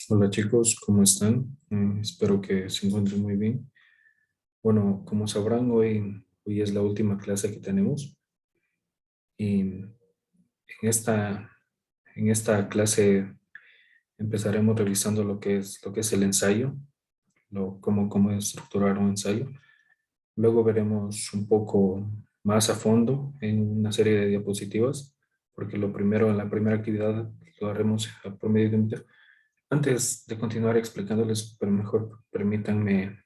Hola chicos, ¿cómo están? Espero que se encuentren muy bien. Bueno, como sabrán, hoy es la última clase que tenemos y en esta clase empezaremos revisando lo que es el ensayo, cómo estructurar un ensayo. Luego veremos un poco más a fondo en una serie de diapositivas, porque en la primera actividad lo haremos por medio de un video. Antes de continuar explicándoles, pero mejor permítanme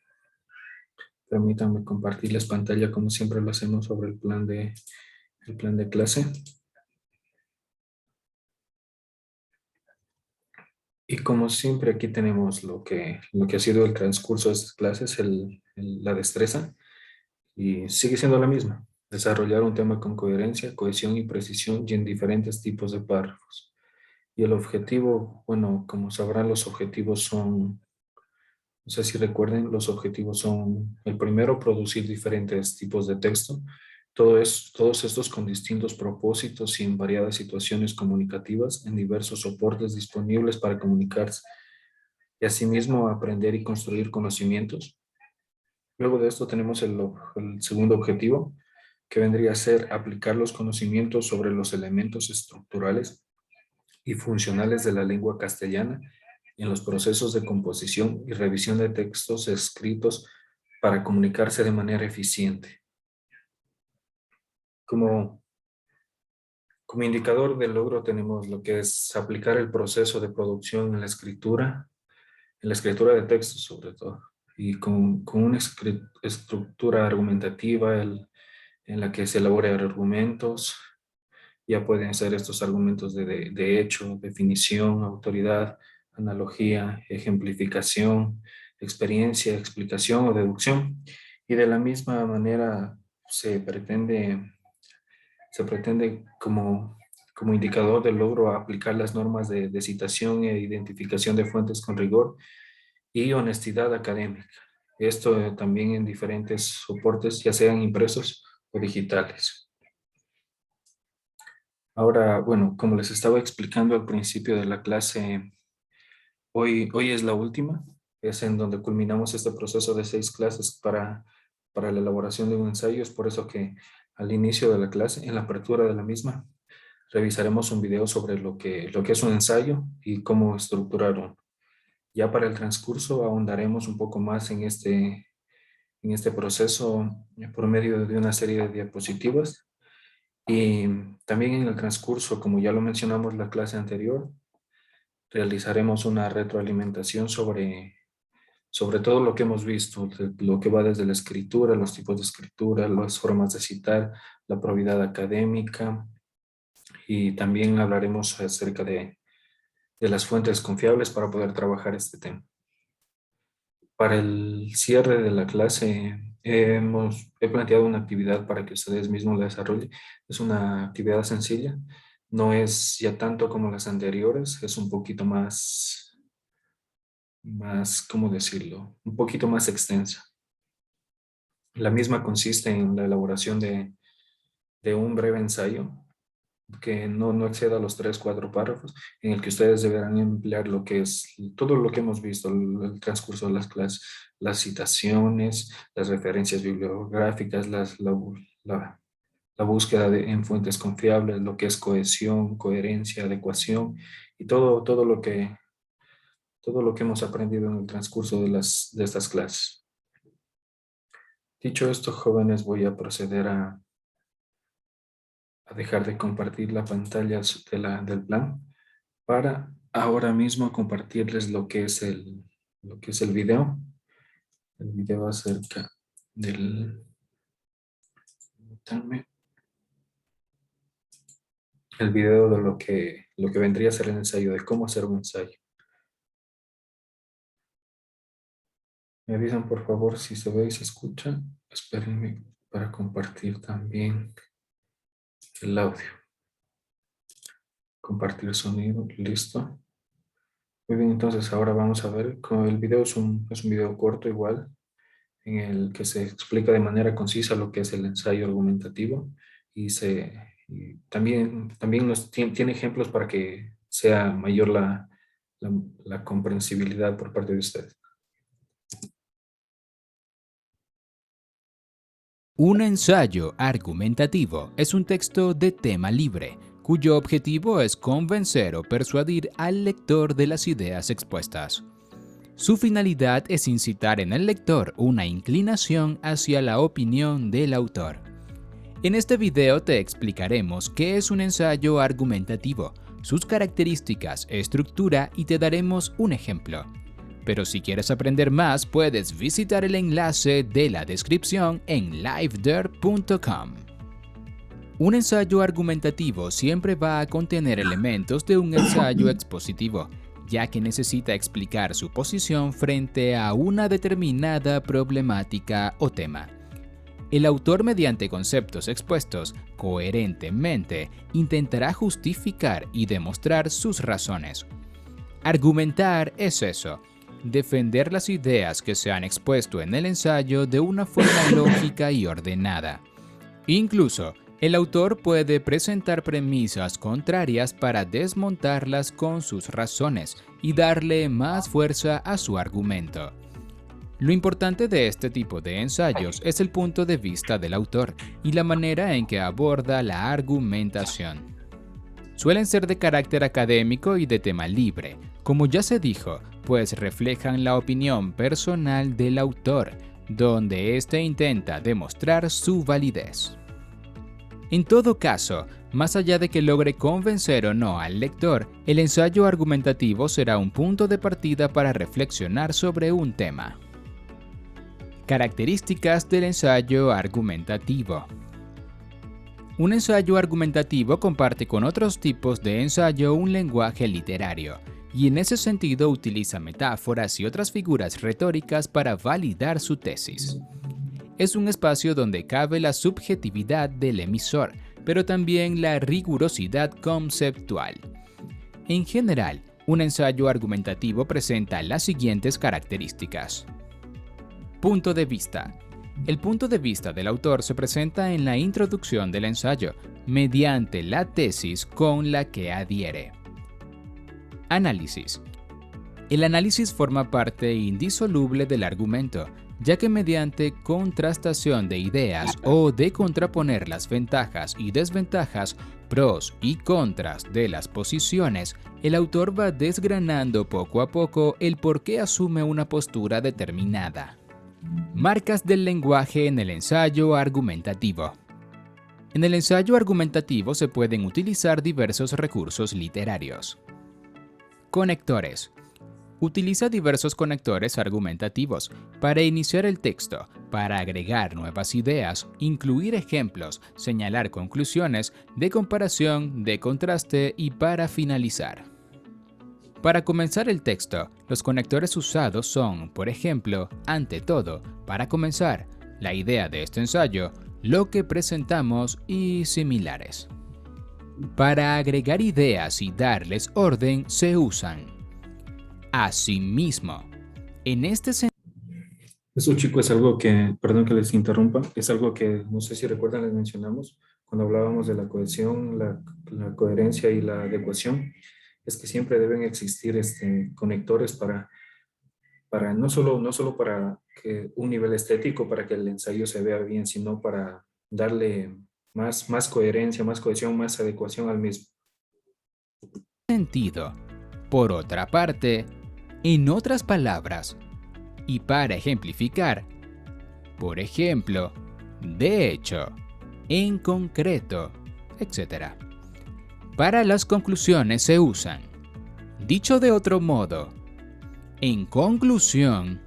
compartirles pantalla como siempre lo hacemos sobre el plan de clase. Y como siempre aquí tenemos lo que ha sido el transcurso de estas clases, la destreza, y sigue siendo la misma. Desarrollar un tema con coherencia, cohesión y precisión y en diferentes tipos de párrafos. Y el objetivo, bueno, como sabrán, los objetivos son, no sé si recuerden, los objetivos son, el primero, producir diferentes tipos de texto, todos estos con distintos propósitos y en variadas situaciones comunicativas en diversos soportes disponibles para comunicarse y asimismo aprender y construir conocimientos. Luego de esto tenemos el segundo objetivo, que vendría a ser aplicar los conocimientos sobre los elementos estructurales y funcionales de la lengua castellana en los procesos de composición y revisión de textos escritos para comunicarse de manera eficiente. Como, como indicador del logro tenemos lo que es aplicar el proceso de producción en la escritura de textos sobre todo, y con una estructura argumentativa en la que se elaboren argumentos. Ya pueden ser estos argumentos de hecho, definición, autoridad, analogía, ejemplificación, experiencia, explicación o deducción. Y de la misma manera se pretende, como indicador del logro aplicar las normas de citación e identificación de fuentes con rigor y honestidad académica. Esto también en diferentes soportes, ya sean impresos o digitales. Ahora, bueno, como les estaba explicando al principio de la clase, hoy es la última, es en donde culminamos este proceso de 6 clases para la elaboración de un ensayo. Es por eso que al inicio de la clase, en la apertura de la misma, revisaremos un video sobre lo que es un ensayo y cómo estructurarlo. Ya para el transcurso ahondaremos un poco más en este proceso por medio de una serie de diapositivas. Y también en el transcurso, como ya lo mencionamos en la clase anterior, realizaremos una retroalimentación sobre todo lo que hemos visto, lo que va desde la escritura, los tipos de escritura, las formas de citar, la probidad académica, y también hablaremos acerca de las fuentes confiables para poder trabajar este tema. Para el cierre de la clase, he planteado una actividad para que ustedes mismos la desarrollen. Es una actividad sencilla, no es ya tanto como las anteriores, es un poquito ¿cómo decirlo? Un poquito más extensa. La misma consiste en la elaboración de un breve ensayo que no exceda los 3, 4 párrafos, en el que ustedes deberán emplear lo que es todo lo que hemos visto, el transcurso de las clases, las citaciones, las referencias bibliográficas, la, la búsqueda en fuentes confiables, lo que es cohesión, coherencia, adecuación y todo lo que hemos aprendido en el transcurso de estas clases. Dicho esto, jóvenes, voy a proceder a dejar de compartir la pantalla del plan para ahora mismo compartirles lo que es el video. El video acerca del, permítanme, el video de lo que vendría a ser el ensayo, de cómo hacer un ensayo. Me avisan por favor si se ve y se escucha. Espérenme para compartir también el audio. Compartir sonido, listo. Muy bien, entonces ahora vamos a ver, el video es un video corto igual, en el que se explica de manera concisa lo que es el ensayo argumentativo y también tiene ejemplos para que sea mayor la comprensibilidad por parte de ustedes. Un ensayo argumentativo es un texto de tema libre, cuyo objetivo es convencer o persuadir al lector de las ideas expuestas. Su finalidad es incitar en el lector una inclinación hacia la opinión del autor. En este video te explicaremos qué es un ensayo argumentativo, sus características, estructura y te daremos un ejemplo. Pero si quieres aprender más, puedes visitar el enlace de la descripción en liveder.com. Un ensayo argumentativo siempre va a contener elementos de un ensayo expositivo, ya que necesita explicar su posición frente a una determinada problemática o tema. El autor, mediante conceptos expuestos coherentemente, intentará justificar y demostrar sus razones. Argumentar es eso. Defender las ideas que se han expuesto en el ensayo de una forma lógica y ordenada. Incluso, el autor puede presentar premisas contrarias para desmontarlas con sus razones y darle más fuerza a su argumento. Lo importante de este tipo de ensayos es el punto de vista del autor y la manera en que aborda la argumentación. Suelen ser de carácter académico y de tema libre, como ya se dijo, pues reflejan la opinión personal del autor, donde éste intenta demostrar su validez. En todo caso, más allá de que logre convencer o no al lector, el ensayo argumentativo será un punto de partida para reflexionar sobre un tema. Características del ensayo argumentativo. Un ensayo argumentativo comparte con otros tipos de ensayo un lenguaje literario, y en ese sentido utiliza metáforas y otras figuras retóricas para validar su tesis. Es un espacio donde cabe la subjetividad del emisor, pero también la rigurosidad conceptual. En general, un ensayo argumentativo presenta las siguientes características. Punto de vista. El punto de vista del autor se presenta en la introducción del ensayo, mediante la tesis con la que adhiere. Análisis. El análisis forma parte indisoluble del argumento, ya que mediante contrastación de ideas o de contraponer las ventajas y desventajas, pros y contras de las posiciones, el autor va desgranando poco a poco el por qué asume una postura determinada. Marcas del lenguaje en el ensayo argumentativo. En el ensayo argumentativo se pueden utilizar diversos recursos literarios. Conectores. Utiliza diversos conectores argumentativos para iniciar el texto, para agregar nuevas ideas, incluir ejemplos, señalar conclusiones, de comparación, de contraste y para finalizar. Para comenzar el texto, los conectores usados son, por ejemplo, ante todo, para comenzar, la idea de este ensayo, lo que presentamos y similares. Para agregar ideas y darles orden se usan. Asimismo, en este sentido. Eso, chicos, es algo que, perdón que les interrumpa, es algo que no sé si recuerdan, les mencionamos cuando hablábamos de la cohesión, la coherencia y la adecuación. Es que siempre deben existir conectores para no solo para que un nivel estético, para que el ensayo se vea bien, sino para darle más coherencia, más cohesión, más adecuación al mismo. Por otra parte, en otras palabras, y para ejemplificar, por ejemplo, de hecho, en concreto, etc. Para las conclusiones se usan, dicho de otro modo, en conclusión,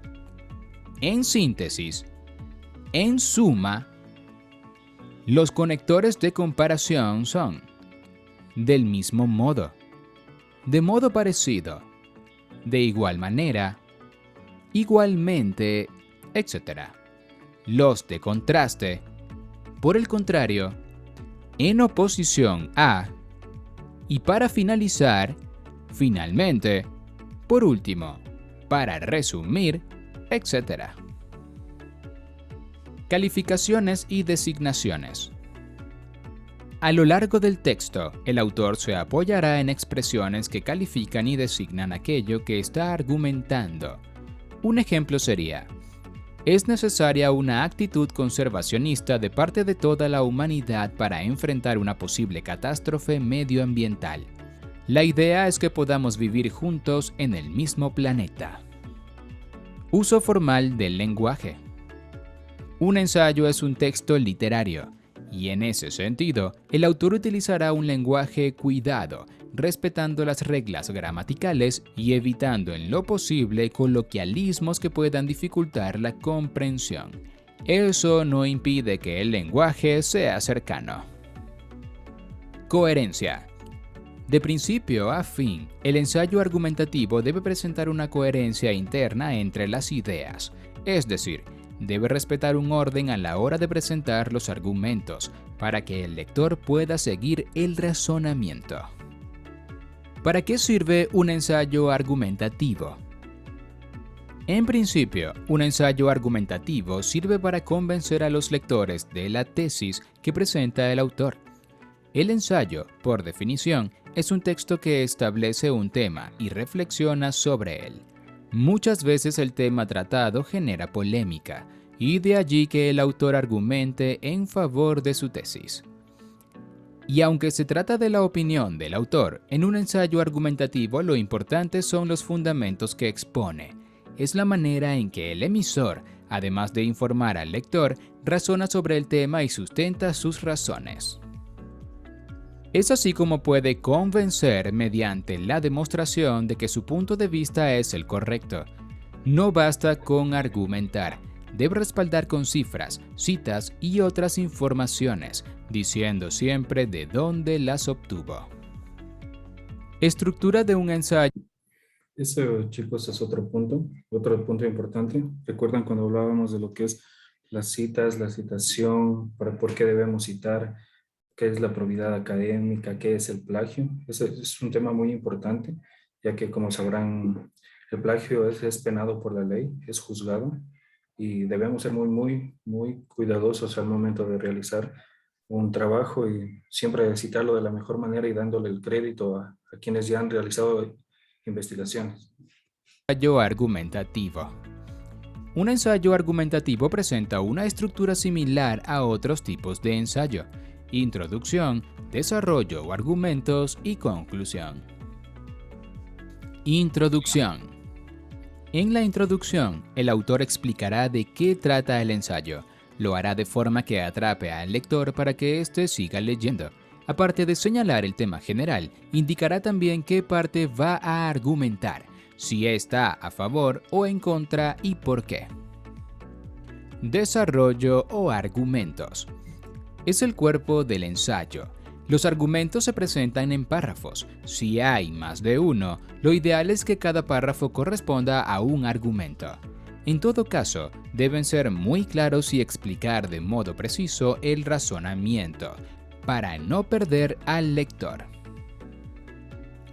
en síntesis, en suma. Los conectores de comparación son del mismo modo, de modo parecido, de igual manera, igualmente, etc. Los de contraste, por el contrario, en oposición a, y para finalizar, finalmente, por último, para resumir, etc. Calificaciones y designaciones. A lo largo del texto, el autor se apoyará en expresiones que califican y designan aquello que está argumentando. Un ejemplo sería: es necesaria una actitud conservacionista de parte de toda la humanidad para enfrentar una posible catástrofe medioambiental. La idea es que podamos vivir juntos en el mismo planeta. Uso formal del lenguaje. Un ensayo es un texto literario, y en ese sentido, el autor utilizará un lenguaje cuidado, respetando las reglas gramaticales y evitando en lo posible coloquialismos que puedan dificultar la comprensión. Eso no impide que el lenguaje sea cercano. Coherencia. De principio a fin, el ensayo argumentativo debe presentar una coherencia interna entre las ideas, es decir, debe respetar un orden a la hora de presentar los argumentos, para que el lector pueda seguir el razonamiento. ¿Para qué sirve un ensayo argumentativo? En principio, un ensayo argumentativo sirve para convencer a los lectores de la tesis que presenta el autor. El ensayo, por definición, es un texto que establece un tema y reflexiona sobre él. Muchas veces el tema tratado genera polémica, y de allí que el autor argumente en favor de su tesis. Y aunque se trata de la opinión del autor, en un ensayo argumentativo lo importante son los fundamentos que expone. Es la manera en que el emisor, además de informar al lector, razona sobre el tema y sustenta sus razones. Es así como puede convencer mediante la demostración de que su punto de vista es el correcto. No basta con argumentar, debe respaldar con cifras, citas y otras informaciones, diciendo siempre de dónde las obtuvo. Estructura de un ensayo. Eso, chicos, es otro punto importante. ¿Recuerdan cuando hablábamos de lo que es las citas, la citación, para por qué debemos citar? ¿Qué es la probidad académica? ¿Qué es el plagio? Ese es un tema muy importante, ya que, como sabrán, el plagio es penado por la ley, es juzgado, y debemos ser muy cuidadosos al momento de realizar un trabajo y siempre citarlo de la mejor manera y dándole el crédito a quienes ya han realizado investigaciones. Ensayo argumentativo. Un ensayo argumentativo presenta una estructura similar a otros tipos de ensayo: introducción, desarrollo o argumentos y conclusión. Introducción. En la introducción, el autor explicará de qué trata el ensayo. Lo hará de forma que atrape al lector para que éste siga leyendo. Aparte de señalar el tema general, indicará también qué parte va a argumentar, si está a favor o en contra y por qué. Desarrollo o argumentos. Es el cuerpo del ensayo. Los argumentos se presentan en párrafos. Si hay más de uno, lo ideal es que cada párrafo corresponda a un argumento. En todo caso, deben ser muy claros y explicar de modo preciso el razonamiento, para no perder al lector.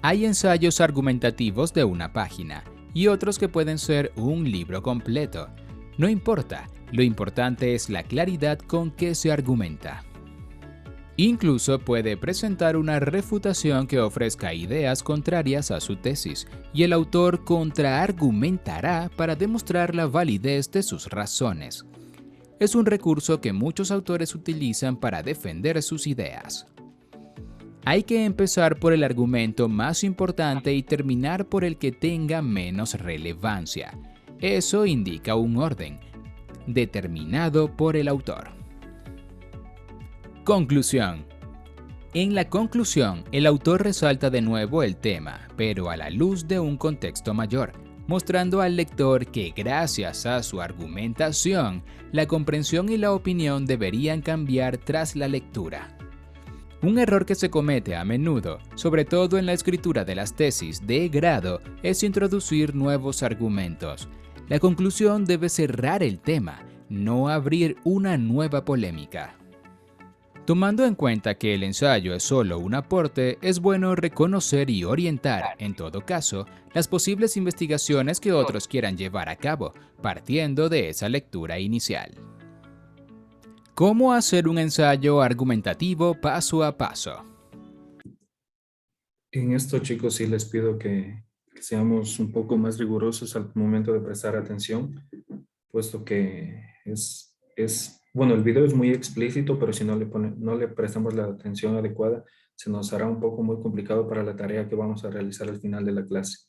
Hay ensayos argumentativos de una página y otros que pueden ser un libro completo. No importa, lo importante es la claridad con que se argumenta. Incluso puede presentar una refutación que ofrezca ideas contrarias a su tesis, y el autor contraargumentará para demostrar la validez de sus razones. Es un recurso que muchos autores utilizan para defender sus ideas. Hay que empezar por el argumento más importante y terminar por el que tenga menos relevancia. Eso indica un orden, determinado por el autor. Conclusión. En la conclusión, el autor resalta de nuevo el tema, pero a la luz de un contexto mayor, mostrando al lector que gracias a su argumentación, la comprensión y la opinión deberían cambiar tras la lectura. Un error que se comete a menudo, sobre todo en la escritura de las tesis de grado, es introducir nuevos argumentos. La conclusión debe cerrar el tema, no abrir una nueva polémica. Tomando en cuenta que el ensayo es solo un aporte, es bueno reconocer y orientar, en todo caso, las posibles investigaciones que otros quieran llevar a cabo, partiendo de esa lectura inicial. ¿Cómo hacer un ensayo argumentativo paso a paso? En esto, chicos, sí les pido que seamos un poco más rigurosos al momento de prestar atención, puesto que bueno, el video es muy explícito, pero si no le prestamos la atención adecuada, se nos hará un poco muy complicado para la tarea que vamos a realizar al final de la clase.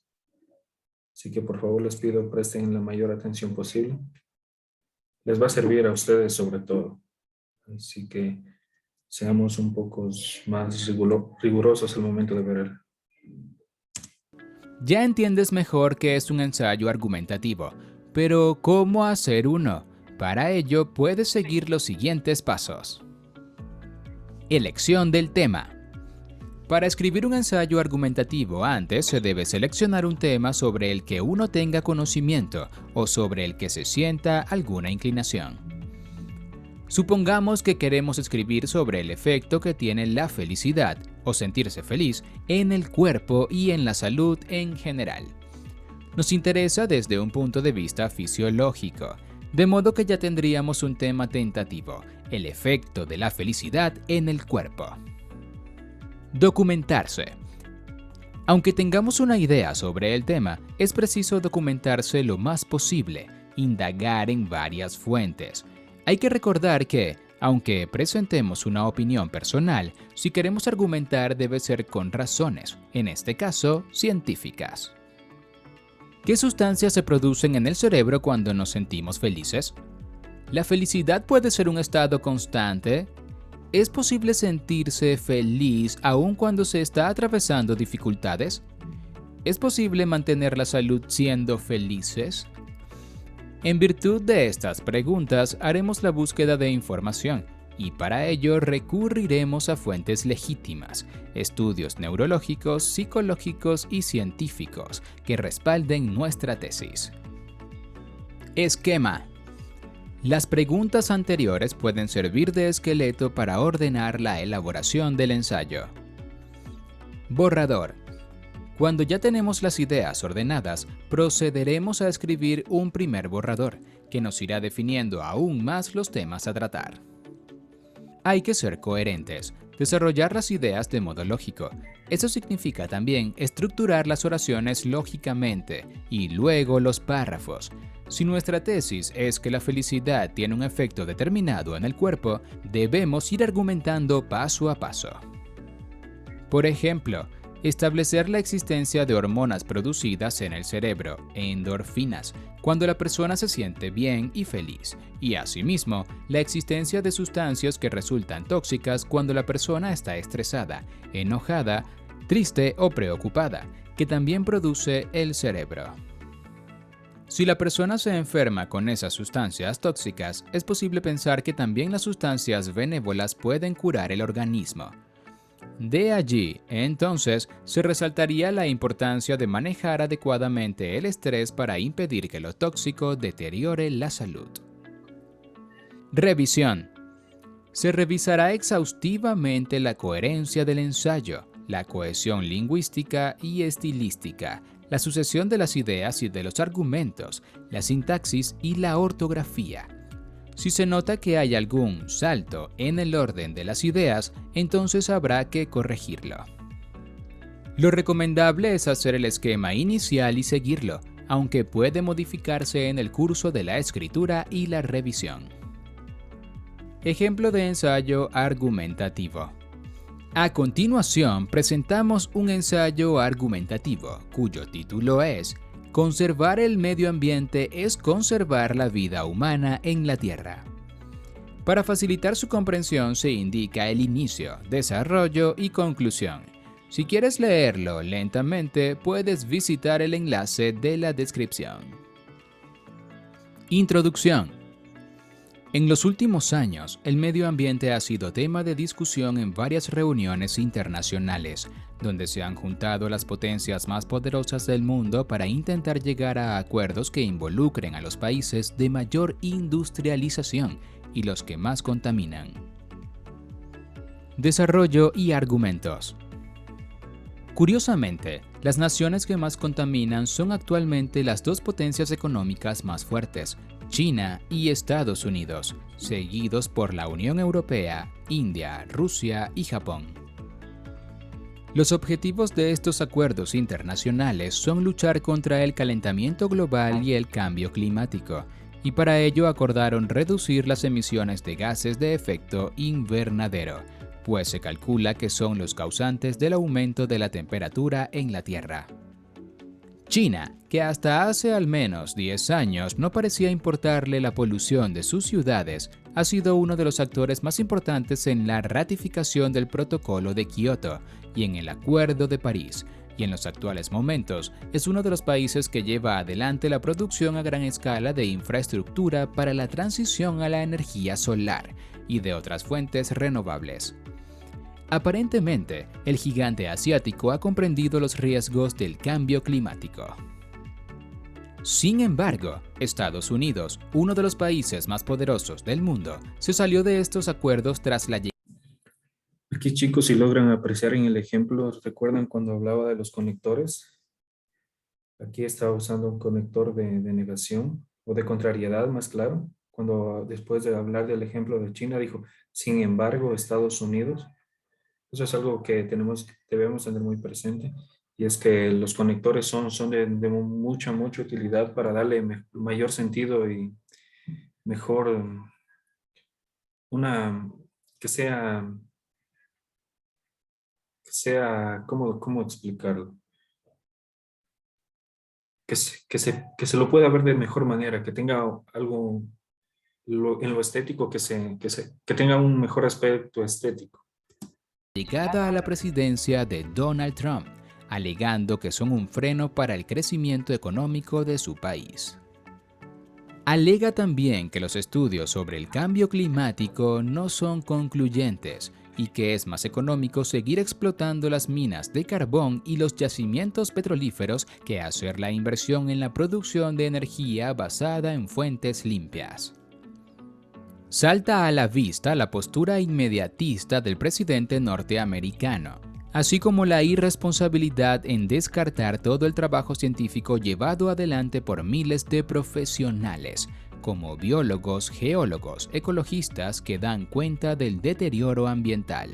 Así que por favor les pido presten la mayor atención posible. Les va a servir a ustedes sobre todo. Así que seamos un poco más rigurosos al momento de ver. Ya entiendes mejor qué es un ensayo argumentativo, pero ¿cómo hacer uno? Para ello puedes seguir los siguientes pasos. Elección del tema. Para escribir un ensayo argumentativo antes se debe seleccionar un tema sobre el que uno tenga conocimiento o sobre el que se sienta alguna inclinación. Supongamos que queremos escribir sobre el efecto que tiene la felicidad o sentirse feliz en el cuerpo y en la salud en general. Nos interesa desde un punto de vista fisiológico, de modo que ya tendríamos un tema tentativo, el efecto de la felicidad en el cuerpo. Documentarse. Aunque tengamos una idea sobre el tema, es preciso documentarse lo más posible, indagar en varias fuentes. Hay que recordar que, aunque presentemos una opinión personal, si queremos argumentar debe ser con razones, en este caso, científicas. ¿Qué sustancias se producen en el cerebro cuando nos sentimos felices? ¿La felicidad puede ser un estado constante? ¿Es posible sentirse feliz aun cuando se está atravesando dificultades? ¿Es posible mantener la salud siendo felices? En virtud de estas preguntas, haremos la búsqueda de información y para ello recurriremos a fuentes legítimas, estudios neurológicos, psicológicos y científicos que respalden nuestra tesis. Esquema. Las preguntas anteriores pueden servir de esqueleto para ordenar la elaboración del ensayo. Borrador. Cuando ya tenemos las ideas ordenadas, procederemos a escribir un primer borrador, que nos irá definiendo aún más los temas a tratar. Hay que ser coherentes, desarrollar las ideas de modo lógico. Eso significa también estructurar las oraciones lógicamente y luego los párrafos. Si nuestra tesis es que la felicidad tiene un efecto determinado en el cuerpo, debemos ir argumentando paso a paso. Por ejemplo, establecer la existencia de hormonas producidas en el cerebro, endorfinas, cuando la persona se siente bien y feliz, y asimismo, la existencia de sustancias que resultan tóxicas cuando la persona está estresada, enojada, triste o preocupada, que también produce el cerebro. Si la persona se enferma con esas sustancias tóxicas, es posible pensar que también las sustancias benévolas pueden curar el organismo. De allí, entonces, se resaltaría la importancia de manejar adecuadamente el estrés para impedir que lo tóxico deteriore la salud. Revisión. Se revisará exhaustivamente la coherencia del ensayo, la cohesión lingüística y estilística, la sucesión de las ideas y de los argumentos, la sintaxis y la ortografía. Si se nota que hay algún salto en el orden de las ideas, entonces habrá que corregirlo. Lo recomendable es hacer el esquema inicial y seguirlo, aunque puede modificarse en el curso de la escritura y la revisión. Ejemplo de ensayo argumentativo. A continuación, presentamos un ensayo argumentativo, cuyo título es Conservar el medio ambiente es conservar la vida humana en la Tierra. Para facilitar su comprensión se indica el inicio, desarrollo y conclusión. Si quieres leerlo lentamente, puedes visitar el enlace de la descripción. Introducción. En los últimos años, el medio ambiente ha sido tema de discusión en varias reuniones internacionales, donde se han juntado las potencias más poderosas del mundo para intentar llegar a acuerdos que involucren a los países de mayor industrialización y los que más contaminan. Desarrollo y argumentos. Curiosamente, las naciones que más contaminan son actualmente las dos potencias económicas más fuertes, China y Estados Unidos, seguidos por la Unión Europea, India, Rusia y Japón. Los objetivos de estos acuerdos internacionales son luchar contra el calentamiento global y el cambio climático, y para ello acordaron reducir las emisiones de gases de efecto invernadero, pues se calcula que son los causantes del aumento de la temperatura en la Tierra. China, que hasta hace al menos 10 años no parecía importarle la polución de sus ciudades, ha sido uno de los actores más importantes en la ratificación del Protocolo de Kioto y en el Acuerdo de París, y en los actuales momentos es uno de los países que lleva adelante la producción a gran escala de infraestructura para la transición a la energía solar y de otras fuentes renovables. Aparentemente, el gigante asiático ha comprendido los riesgos del cambio climático. Sin embargo, Estados Unidos, uno de los países más poderosos del mundo, se salió de estos acuerdos tras la llegada. Aquí, chicos, si logran apreciar en el ejemplo, ¿recuerdan cuando hablaba de los conectores? Aquí estaba usando un conector de negación o de contrariedad, más claro. Cuando después de hablar del ejemplo de China, dijo, sin embargo, Estados Unidos. Eso es algo que debemos tener muy presente. Y es que los conectores son de mucha utilidad para darle mayor sentido y mejor, una, que sea, ¿cómo explicarlo? Que se lo pueda ver de mejor manera, que tenga algo en lo estético, que tenga un mejor aspecto estético. Llegada a la presidencia de Donald Trump, alegando que son un freno para el crecimiento económico de su país. Alega también que los estudios sobre el cambio climático no son concluyentes y que es más económico seguir explotando las minas de carbón y los yacimientos petrolíferos que hacer la inversión en la producción de energía basada en fuentes limpias. Salta a la vista la postura inmediatista del presidente norteamericano, así como la irresponsabilidad en descartar todo el trabajo científico llevado adelante por miles de profesionales, como biólogos, geólogos, ecologistas que dan cuenta del deterioro ambiental.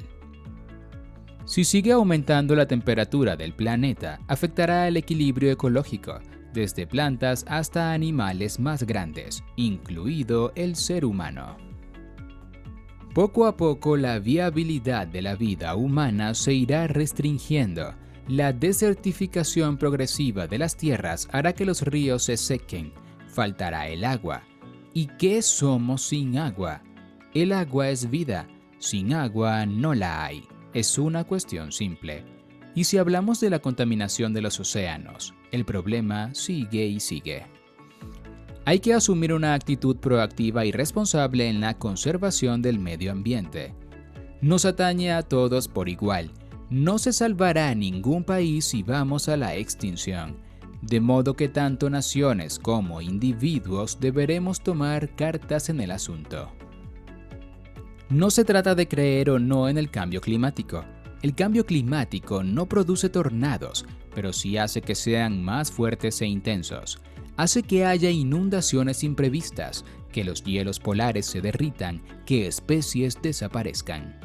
Si sigue aumentando la temperatura del planeta, afectará el equilibrio ecológico, desde plantas hasta animales más grandes, incluido el ser humano. Poco a poco la viabilidad de la vida humana se irá restringiendo. La desertificación progresiva de las tierras hará que los ríos se sequen. Faltará el agua. ¿Y qué somos sin agua? El agua es vida. Sin agua no la hay. Es una cuestión simple. Y si hablamos de la contaminación de los océanos, el problema sigue y sigue. Hay que asumir una actitud proactiva y responsable en la conservación del medio ambiente. Nos atañe a todos por igual. No se salvará ningún país si vamos a la extinción. De modo que tanto naciones como individuos deberemos tomar cartas en el asunto. No se trata de creer o no en el cambio climático. El cambio climático no produce tornados, pero sí hace que sean más fuertes e intensos. Hace que haya inundaciones imprevistas, que los hielos polares se derritan, que especies desaparezcan.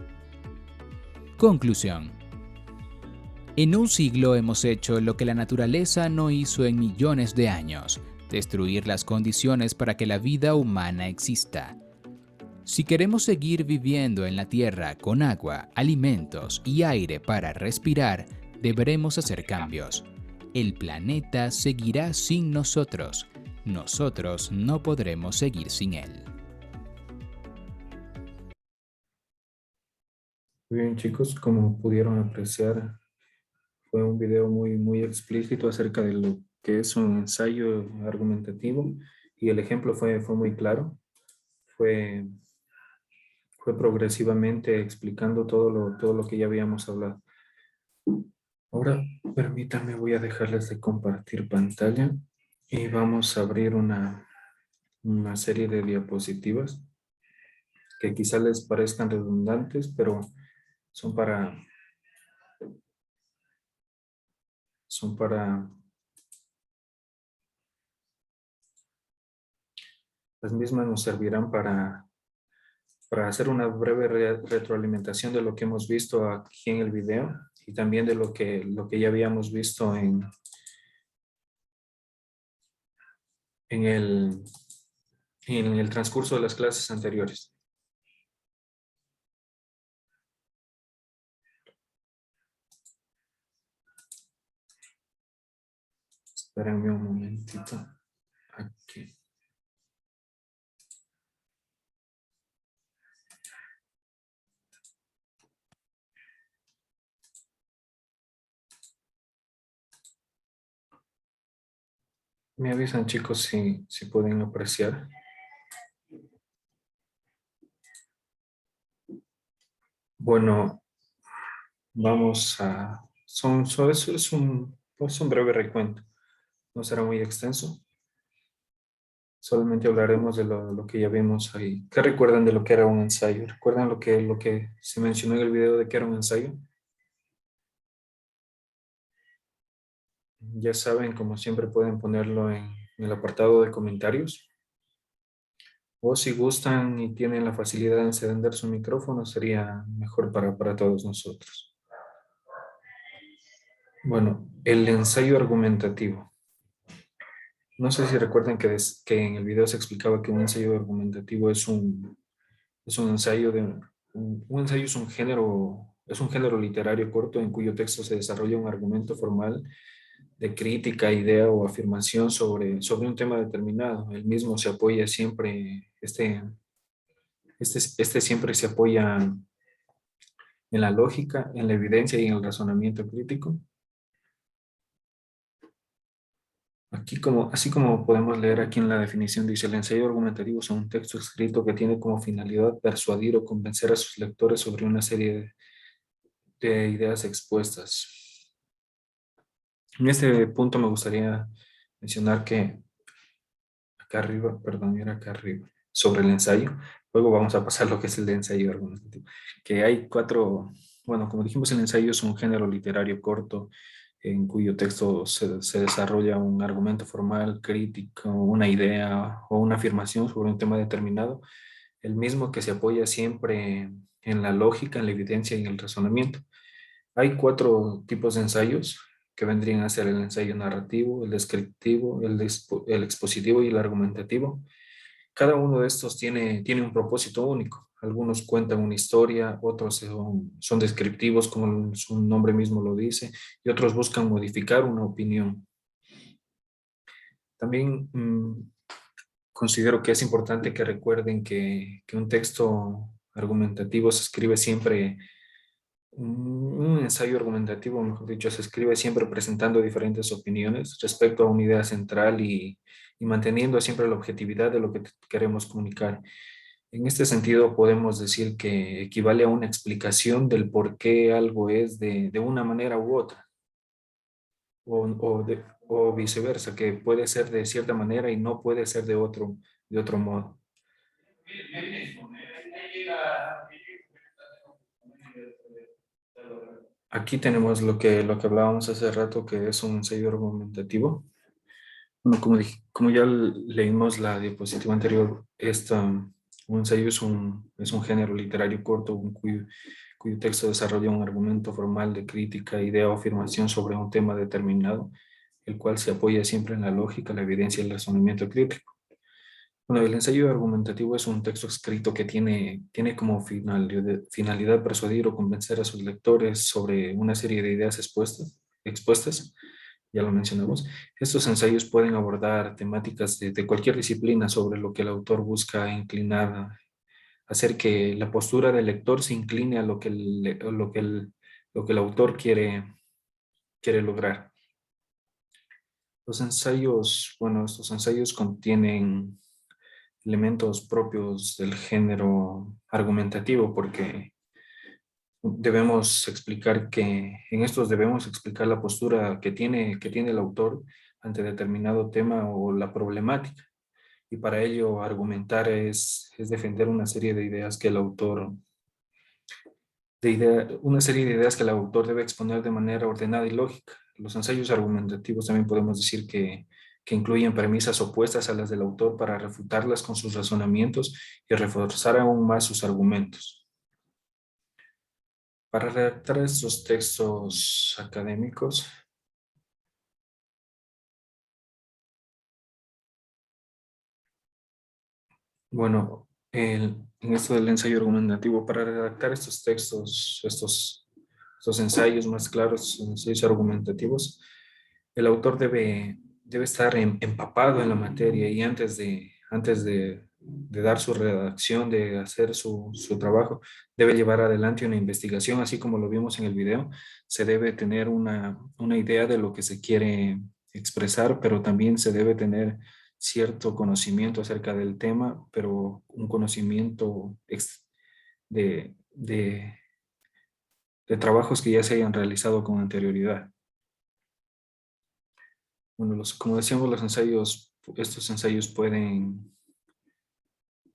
Conclusión. En un siglo hemos hecho lo que la naturaleza no hizo en millones de años, destruir las condiciones para que la vida humana exista. Si queremos seguir viviendo en la Tierra con agua, alimentos y aire para respirar, deberemos hacer cambios. El planeta seguirá sin nosotros. Nosotros no podremos seguir sin él. Muy bien, chicos, como pudieron apreciar, fue un video muy explícito acerca de lo que es un ensayo argumentativo y el ejemplo fue muy claro. Fue, fue progresivamente explicando todo lo que ya habíamos hablado. Ahora, permítanme, voy a dejarles de compartir pantalla y vamos a abrir una serie de diapositivas que quizá les parezcan redundantes, pero son para, son para, Las mismas nos servirán para hacer una breve retroalimentación de lo que hemos visto aquí en el video y también de lo que ya habíamos visto en el, en el transcurso de las clases anteriores. Espérenme un momentito. Aquí. Me avisan, chicos, si pueden apreciar. Bueno, vamos a... eso es pues un breve recuento. No será muy extenso. Solamente hablaremos de lo que ya vimos ahí. ¿Qué recuerdan de lo que era un ensayo? ¿Recuerdan lo que se mencionó en el video de que era un ensayo? Ya saben, como siempre pueden ponerlo en el apartado de comentarios. O si gustan y tienen la facilidad de encender su micrófono, sería mejor para todos nosotros. Bueno, el ensayo argumentativo. No sé si recuerdan que en el video se explicaba que un ensayo argumentativo es un ensayo un ensayo es un género literario corto en cuyo texto se desarrolla un argumento formal de crítica, idea o afirmación sobre un tema determinado. El mismo se apoya siempre, este siempre se apoya en la lógica, en la evidencia y en el razonamiento crítico. Así como podemos leer aquí en la definición, dice, el ensayo argumentativo es un texto escrito que tiene como finalidad persuadir o convencer a sus lectores sobre una serie de ideas expuestas. En este punto me gustaría mencionar que acá arriba, perdón, era acá arriba, sobre el ensayo. Luego vamos a pasar lo que es el ensayo argumentativo. Que hay bueno, como dijimos, el ensayo es un género literario corto en cuyo texto se desarrolla un argumento formal, crítico, una idea o una afirmación sobre un tema determinado, el mismo que se apoya siempre en la lógica, en la evidencia y en el razonamiento. Hay cuatro tipos de ensayos que vendrían a ser el ensayo narrativo, el descriptivo, el expositivo y el argumentativo. Cada uno de estos tiene un propósito único. Algunos cuentan una historia, otros son descriptivos, como su nombre mismo lo dice, y otros buscan modificar una opinión. También considero que es importante que recuerden que un texto argumentativo se escribe siempre, un ensayo argumentativo, mejor dicho, se escribe siempre presentando diferentes opiniones respecto a una idea central y manteniendo siempre la objetividad de lo que queremos comunicar. En este sentido, podemos decir que equivale a una explicación del por qué algo es de una manera u otra, o viceversa, que puede ser de cierta manera y no puede ser de otro modo. Aquí tenemos lo que hablábamos hace rato, que es un ensayo argumentativo. Bueno, como ya leímos la diapositiva anterior, un ensayo es un género literario corto cuyo texto desarrolla un argumento formal de crítica, idea o afirmación sobre un tema determinado, el cual se apoya siempre en la lógica, la evidencia y el razonamiento crítico. Bueno, el ensayo argumentativo es un texto escrito que tiene como finalidad persuadir o convencer a sus lectores sobre una serie de ideas expuestas, ya lo mencionamos. Estos ensayos pueden abordar temáticas de cualquier disciplina sobre lo que el autor busca inclinar, hacer que la postura del lector se incline a lo que el autor quiere lograr. Estos ensayos contienen elementos propios del género argumentativo, porque en estos debemos explicar la postura que tiene el autor ante determinado tema o la problemática. Y para ello argumentar es defender una serie de ideas que una serie de ideas que el autor debe exponer de manera ordenada y lógica. Los ensayos argumentativos también podemos decir que que incluyen premisas opuestas a las del autor para refutarlas con sus razonamientos y reforzar aún más sus argumentos. Para redactar estos textos académicos, bueno, en esto del ensayo argumentativo, para redactar estos textos, estos ensayos más claros, ensayos argumentativos, el autor debe estar empapado en la materia y antes de dar su redacción, de hacer su trabajo, debe llevar adelante una investigación, así como lo vimos en el video. Se debe tener una idea de lo que se quiere expresar, pero también se debe tener cierto conocimiento acerca del tema, pero un conocimiento de, de trabajos que ya se hayan realizado con anterioridad. Bueno, como decíamos, estos ensayos pueden,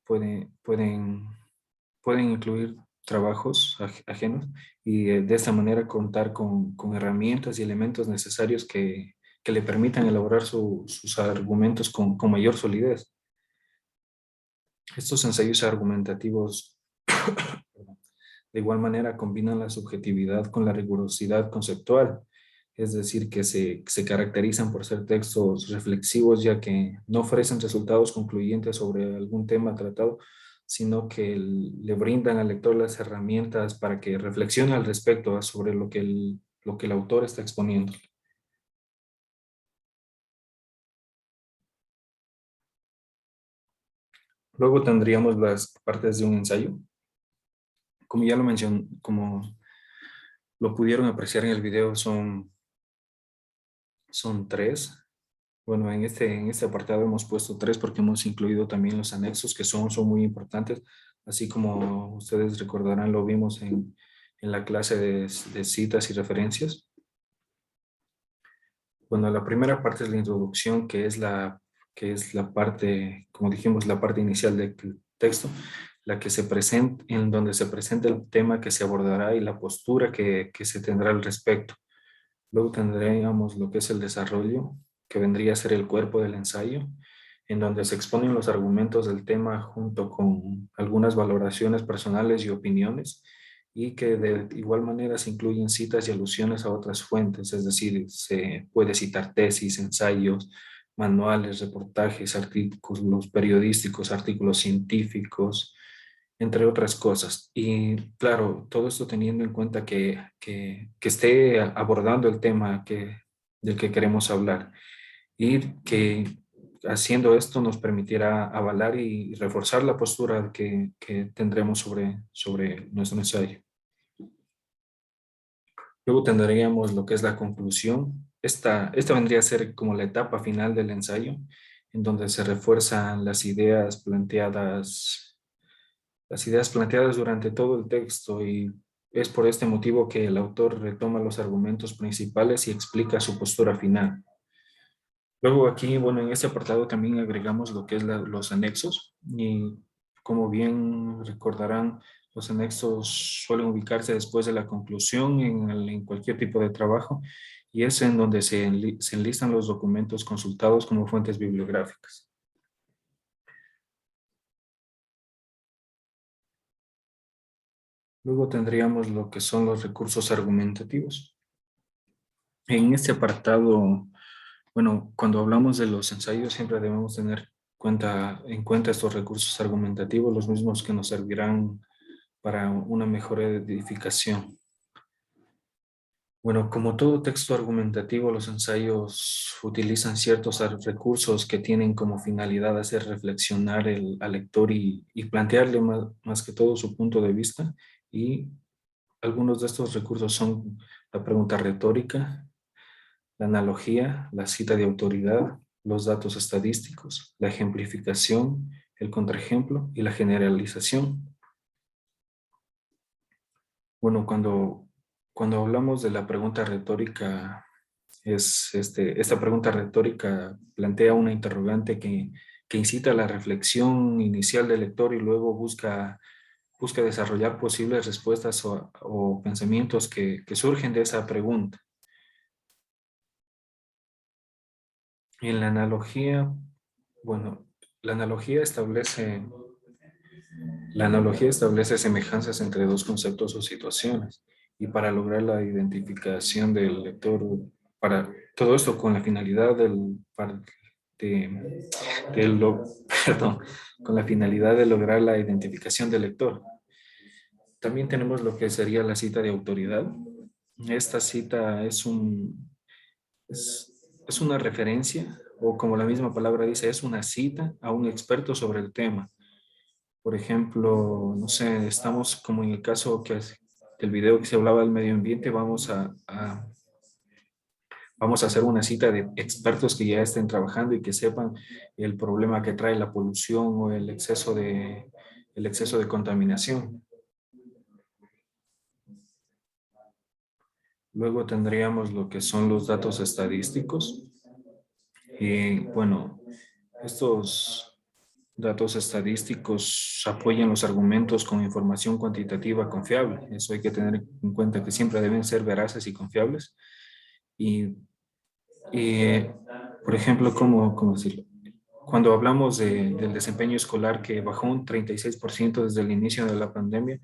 pueden, pueden incluir trabajos ajenos y de esta manera contar con herramientas y elementos necesarios que le permitan elaborar sus argumentos con mayor solidez. Estos ensayos argumentativos de igual manera combinan la subjetividad con la rigurosidad conceptual, es decir, que se caracterizan por ser textos reflexivos, ya que no ofrecen resultados concluyentes sobre algún tema tratado, sino que le brindan al lector las herramientas para que reflexione al respecto sobre lo que el autor está exponiendo. Luego tendríamos las partes de un ensayo. Como ya lo mencioné, como lo pudieron apreciar en el video, son tres. Bueno, en este apartado hemos puesto tres porque hemos incluido también los anexos que son muy importantes. Así como ustedes recordarán, lo vimos en la clase de citas y referencias. Bueno, la primera parte es la introducción, que es la parte, como dijimos, la parte inicial del texto, la que se presenta, en donde se presenta el tema que se abordará y la postura que se tendrá al respecto. Luego tendríamos lo que es el desarrollo, que vendría a ser el cuerpo del ensayo, en donde se exponen los argumentos del tema junto con algunas valoraciones personales y opiniones, y que de igual manera se incluyen citas y alusiones a otras fuentes, es decir, se puede citar tesis, ensayos, manuales, reportajes, artículos periodísticos, artículos científicos, entre otras cosas. Y claro, todo esto teniendo en cuenta que esté abordando el tema del que queremos hablar y que haciendo esto nos permitirá avalar y reforzar la postura que tendremos sobre nuestro ensayo. Luego tendríamos lo que es la conclusión. Esta vendría a ser como la etapa final del ensayo, en donde se refuerzan las ideas planteadas durante todo el texto, y es por este motivo que el autor retoma los argumentos principales y explica su postura final. Luego aquí, bueno, en este apartado también agregamos lo que es los anexos, y como bien recordarán, los anexos suelen ubicarse después de la conclusión en cualquier tipo de trabajo, y es en donde se enlistan los documentos consultados como fuentes bibliográficas. Luego tendríamos lo que son los recursos argumentativos. En este apartado, bueno, cuando hablamos de los ensayos siempre debemos tener en cuenta estos recursos argumentativos, los mismos que nos servirán para una mejor edificación. Bueno, como todo texto argumentativo, los ensayos utilizan ciertos recursos que tienen como finalidad hacer reflexionar al lector y plantearle más que todo su punto de vista, y algunos de estos recursos son la pregunta retórica, la analogía, la cita de autoridad, los datos estadísticos, la ejemplificación, el contraejemplo y la generalización. Bueno, cuando hablamos de la pregunta retórica, esta pregunta retórica plantea una interrogante que incita a la reflexión inicial del lector y luego busca desarrollar posibles respuestas o pensamientos que surgen de esa pregunta. En la analogía, bueno, la analogía establece, la analogía establece semejanzas entre dos conceptos o situaciones y para lograr la identificación del lector, para todo esto con la finalidad de, perdón, con la finalidad de lograr la identificación del lector. También tenemos lo que sería la cita de autoridad. Esta cita es una referencia, o como la misma palabra dice, es una cita a un experto sobre el tema. Por ejemplo, no sé, estamos como en el caso del video que se hablaba del medio ambiente, vamos a hacer una cita de expertos que ya estén trabajando y que sepan el problema que trae la polución o el exceso de contaminación. Luego tendríamos lo que son los datos estadísticos. Y bueno, estos datos estadísticos apoyan los argumentos con información cuantitativa confiable. Eso hay que tener en cuenta que siempre deben ser veraces y confiables. Y, y, por ejemplo, ¿cómo decirlo? Cuando hablamos del desempeño escolar que bajó un 36% desde el inicio de la pandemia,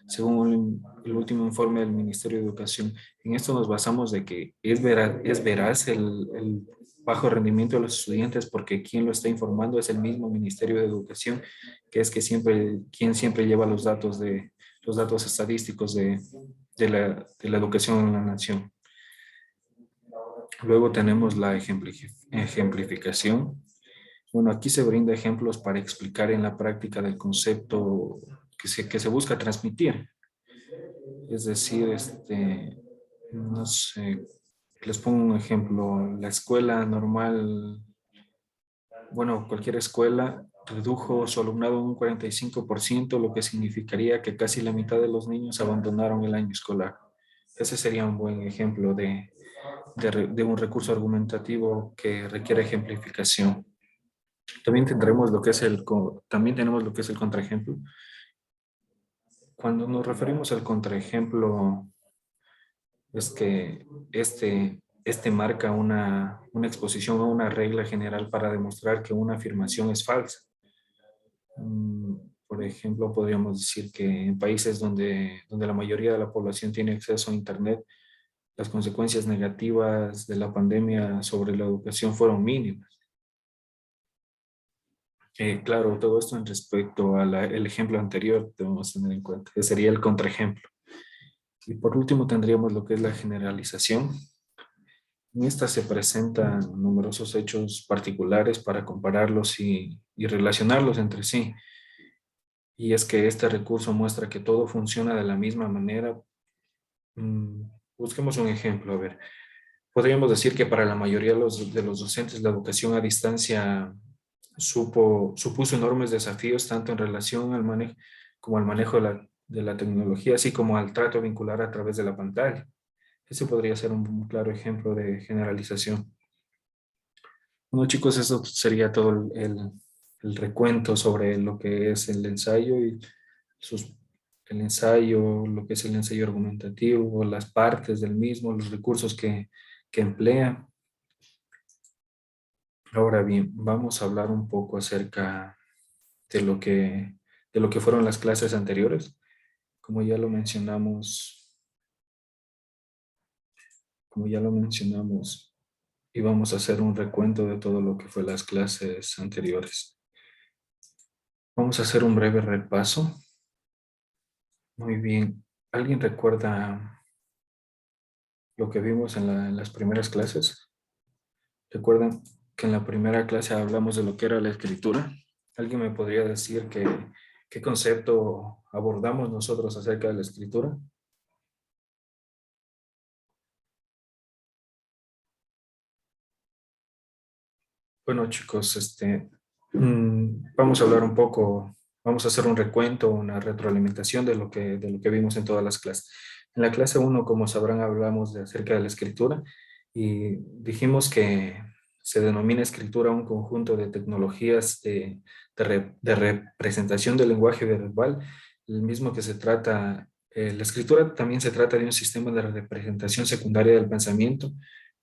según el último informe del Ministerio de Educación, en esto nos basamos de que es veraz el bajo rendimiento de los estudiantes porque quien lo está informando es el mismo Ministerio de Educación, que es quien siempre lleva los datos estadísticos de la educación en la nación. Luego tenemos la ejemplificación. Bueno, aquí se brinda ejemplos para explicar en la práctica del concepto que se busca transmitir. Es decir, no sé, les pongo un ejemplo. La escuela normal, bueno, cualquier escuela redujo su alumnado en un 45%, lo que significaría que casi la mitad de los niños abandonaron el año escolar. Ese sería un buen ejemplo de un recurso argumentativo que requiere ejemplificación. También tendremos lo que es también tenemos lo que es el contraejemplo. Cuando nos referimos al contraejemplo, es que este marca una exposición a una regla general para demostrar que una afirmación es falsa. Mm, Por ejemplo, podríamos decir que en países donde la mayoría de la población tiene acceso a Internet, las consecuencias negativas de la pandemia sobre la educación fueron mínimas. Claro, todo esto en respecto al el ejemplo anterior debemos tener en cuenta, que sería el contraejemplo. Y por último tendríamos lo que es la generalización. En esta se presentan numerosos hechos particulares para compararlos y relacionarlos entre sí. Y es que este recurso muestra que todo funciona de la misma manera. Mm, Busquemos un ejemplo, a ver. Podríamos decir que para la mayoría de los docentes la educación a distancia supuso enormes desafíos tanto en relación al manejo como al manejo de la tecnología, así como al trato vincular a través de la pantalla. Ese podría ser un claro ejemplo de generalización. Bueno, chicos, eso sería todo el recuento sobre lo que es el ensayo y sus, el ensayo, lo que es el ensayo argumentativo, las partes del mismo, los recursos que emplea. Ahora bien, vamos a hablar un poco acerca de de lo que fueron las clases anteriores. Como ya lo mencionamos, como ya lo mencionamos, y vamos a hacer un recuento de todo lo que fue las clases anteriores. Vamos a hacer un breve repaso. Muy bien. ¿Alguien recuerda lo que vimos en las primeras clases? ¿Recuerdan que en la primera clase hablamos de lo que era la escritura? ¿Alguien me podría decir qué concepto abordamos nosotros acerca de la escritura? Bueno, chicos, vamos a hablar un poco, vamos a hacer un recuento, una retroalimentación de lo que vimos en todas las clases. En la clase uno, como sabrán, hablamos acerca de la escritura y dijimos que se denomina escritura un conjunto de tecnologías de representación del lenguaje verbal, el mismo que se trata, la escritura también se trata de un sistema de representación secundaria del pensamiento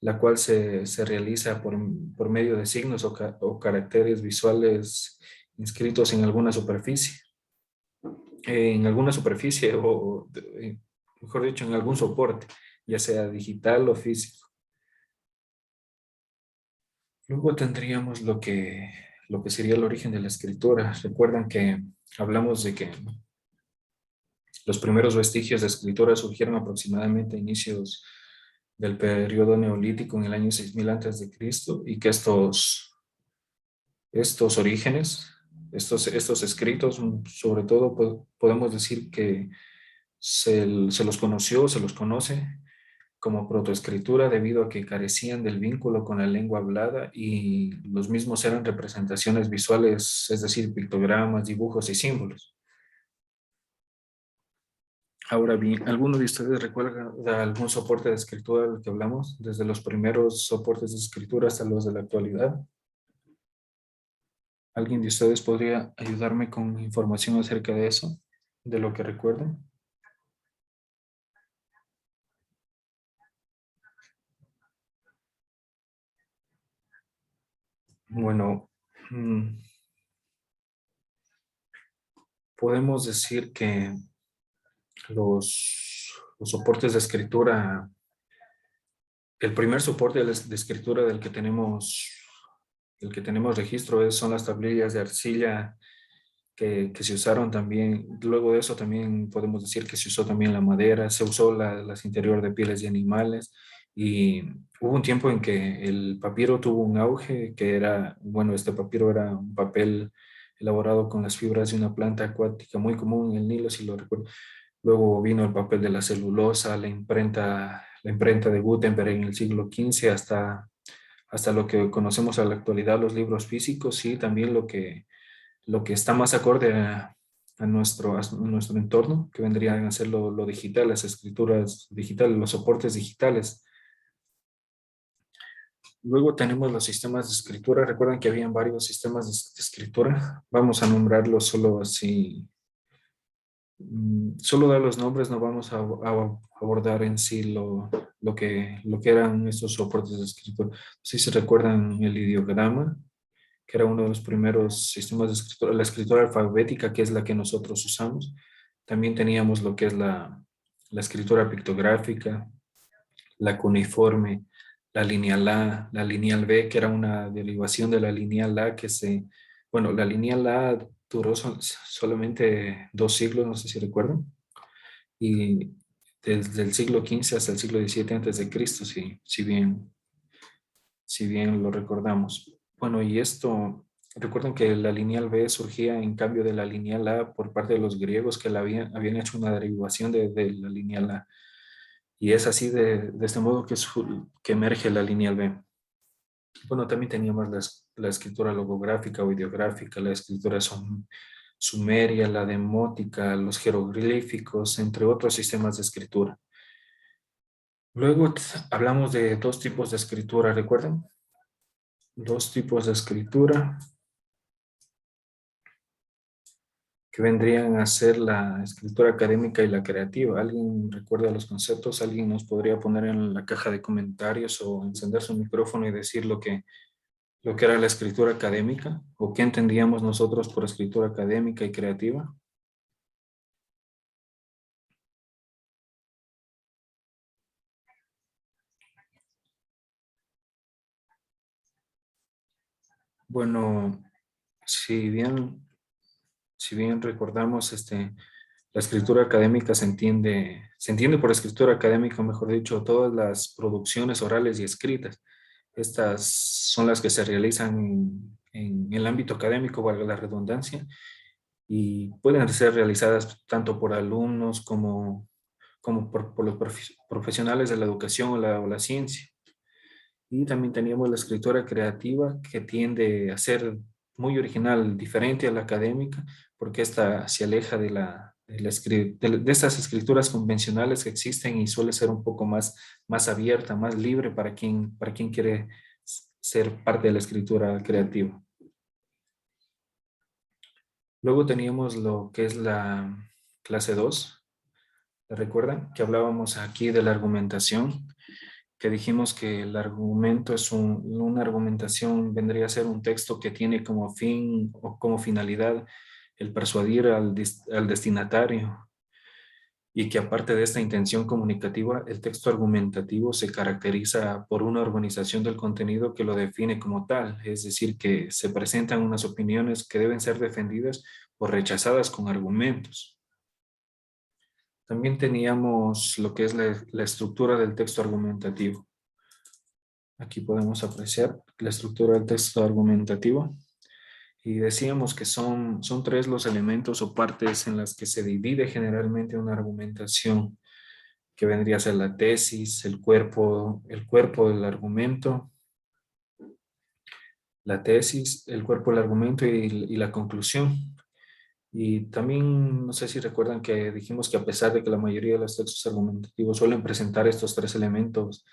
la cual se realiza por medio de signos o caracteres visuales inscritos en alguna superficie. En alguna superficie mejor dicho, en algún soporte, ya sea digital o físico. Luego tendríamos lo que sería el origen de la escritura. Recuerdan que hablamos de que los primeros vestigios de escritura surgieron aproximadamente a inicios del periodo neolítico en el año 6000 antes de Cristo y que estos orígenes, estos escritos, sobre todo podemos decir que se los conoció, se los conoce como protoescritura debido a que carecían del vínculo con la lengua hablada y los mismos eran representaciones visuales, es decir, pictogramas, dibujos y símbolos. Ahora bien, ¿alguno de ustedes recuerda de algún soporte de escritura del que hablamos? Desde los primeros soportes de escritura hasta los de la actualidad. ¿Alguien de ustedes podría ayudarme con información acerca de eso? De lo que recuerden. Bueno, podemos decir que los soportes de escritura, el primer soporte de escritura del que tenemos registro son las tablillas de arcilla que se usaron también. Luego de eso también podemos decir que se usó también la madera, se usó las interior de pieles de animales y hubo un tiempo en que el papiro tuvo un auge que era, bueno, este papiro era un papel elaborado con las fibras de una planta acuática muy común en el Nilo, si lo recuerdo. Luego vino el papel de la celulosa, la imprenta de Gutenberg en el siglo XV hasta lo que conocemos a la actualidad, los libros físicos y también lo que está más acorde a nuestro entorno, que vendrían a ser lo digital, las escrituras digitales, los soportes digitales. Luego tenemos los sistemas de escritura. Recuerden que habían varios sistemas de escritura. Vamos a nombrarlos solo así. Solo dar los nombres, no vamos a abordar en sí lo que eran estos soportes de escritura. Si se recuerdan el ideograma, que era uno de los primeros sistemas de escritura, la escritura alfabética, que es la que nosotros usamos. También teníamos lo que es la escritura pictográfica, la cuneiforme, la lineal A, la lineal B, que era una derivación de la lineal A bueno, la lineal A duró solamente 2 siglos, no sé si recuerdan, y desde el siglo XV hasta el siglo XVII antes de Cristo, si bien lo recordamos. Bueno, y esto, recuerden que la lineal B surgía en cambio de la lineal A por parte de los griegos que habían hecho una derivación de la lineal A. Y es así de este modo que emerge la lineal B. Bueno, también teníamos la escritura logográfica o ideográfica, la escritura sumeria, la demótica, los jeroglíficos, entre otros sistemas de escritura. Luego hablamos de dos tipos de escritura, ¿recuerdan? Dos tipos de escritura que vendrían a ser la escritura académica y la creativa. ¿Alguien recuerda los conceptos? ¿Alguien nos podría poner en la caja de comentarios o encender su micrófono y decir lo que era la escritura académica o qué entendíamos nosotros por escritura académica y creativa? Bueno, si bien, si bien recordamos, la escritura académica se entiende por escritura académica, mejor dicho, todas las producciones orales y escritas. Estas son las que se realizan en el ámbito académico, valga la redundancia, y pueden ser realizadas tanto por alumnos como por los profesionales de la educación o la ciencia. Y también teníamos la escritura creativa que tiende a ser muy original, diferente a la académica, porque esta se aleja de estas escrituras convencionales que existen y suele ser un poco más abierta, más libre para quien quiere ser parte de la escritura creativa. Luego teníamos lo que es la clase 2. ¿Recuerdan que hablábamos aquí de la argumentación? que dijimos que el argumento es una argumentación, vendría a ser un texto que tiene como fin o como finalidad el persuadir al destinatario, y que aparte de esta intención comunicativa, el texto argumentativo se caracteriza por una organización del contenido que lo define como tal, es decir, que se presentan unas opiniones que deben ser defendidas o rechazadas con argumentos. También teníamos lo que es la estructura del texto argumentativo. Aquí podemos apreciar la estructura del texto argumentativo. Y decíamos que son tres los elementos o partes en las que se divide generalmente una argumentación, que vendría a ser la tesis, el cuerpo del argumento, la tesis, el cuerpo del argumento y la conclusión. Y también, no sé si recuerdan que dijimos que a pesar de que la mayoría de los textos argumentativos suelen presentar estos tres elementos,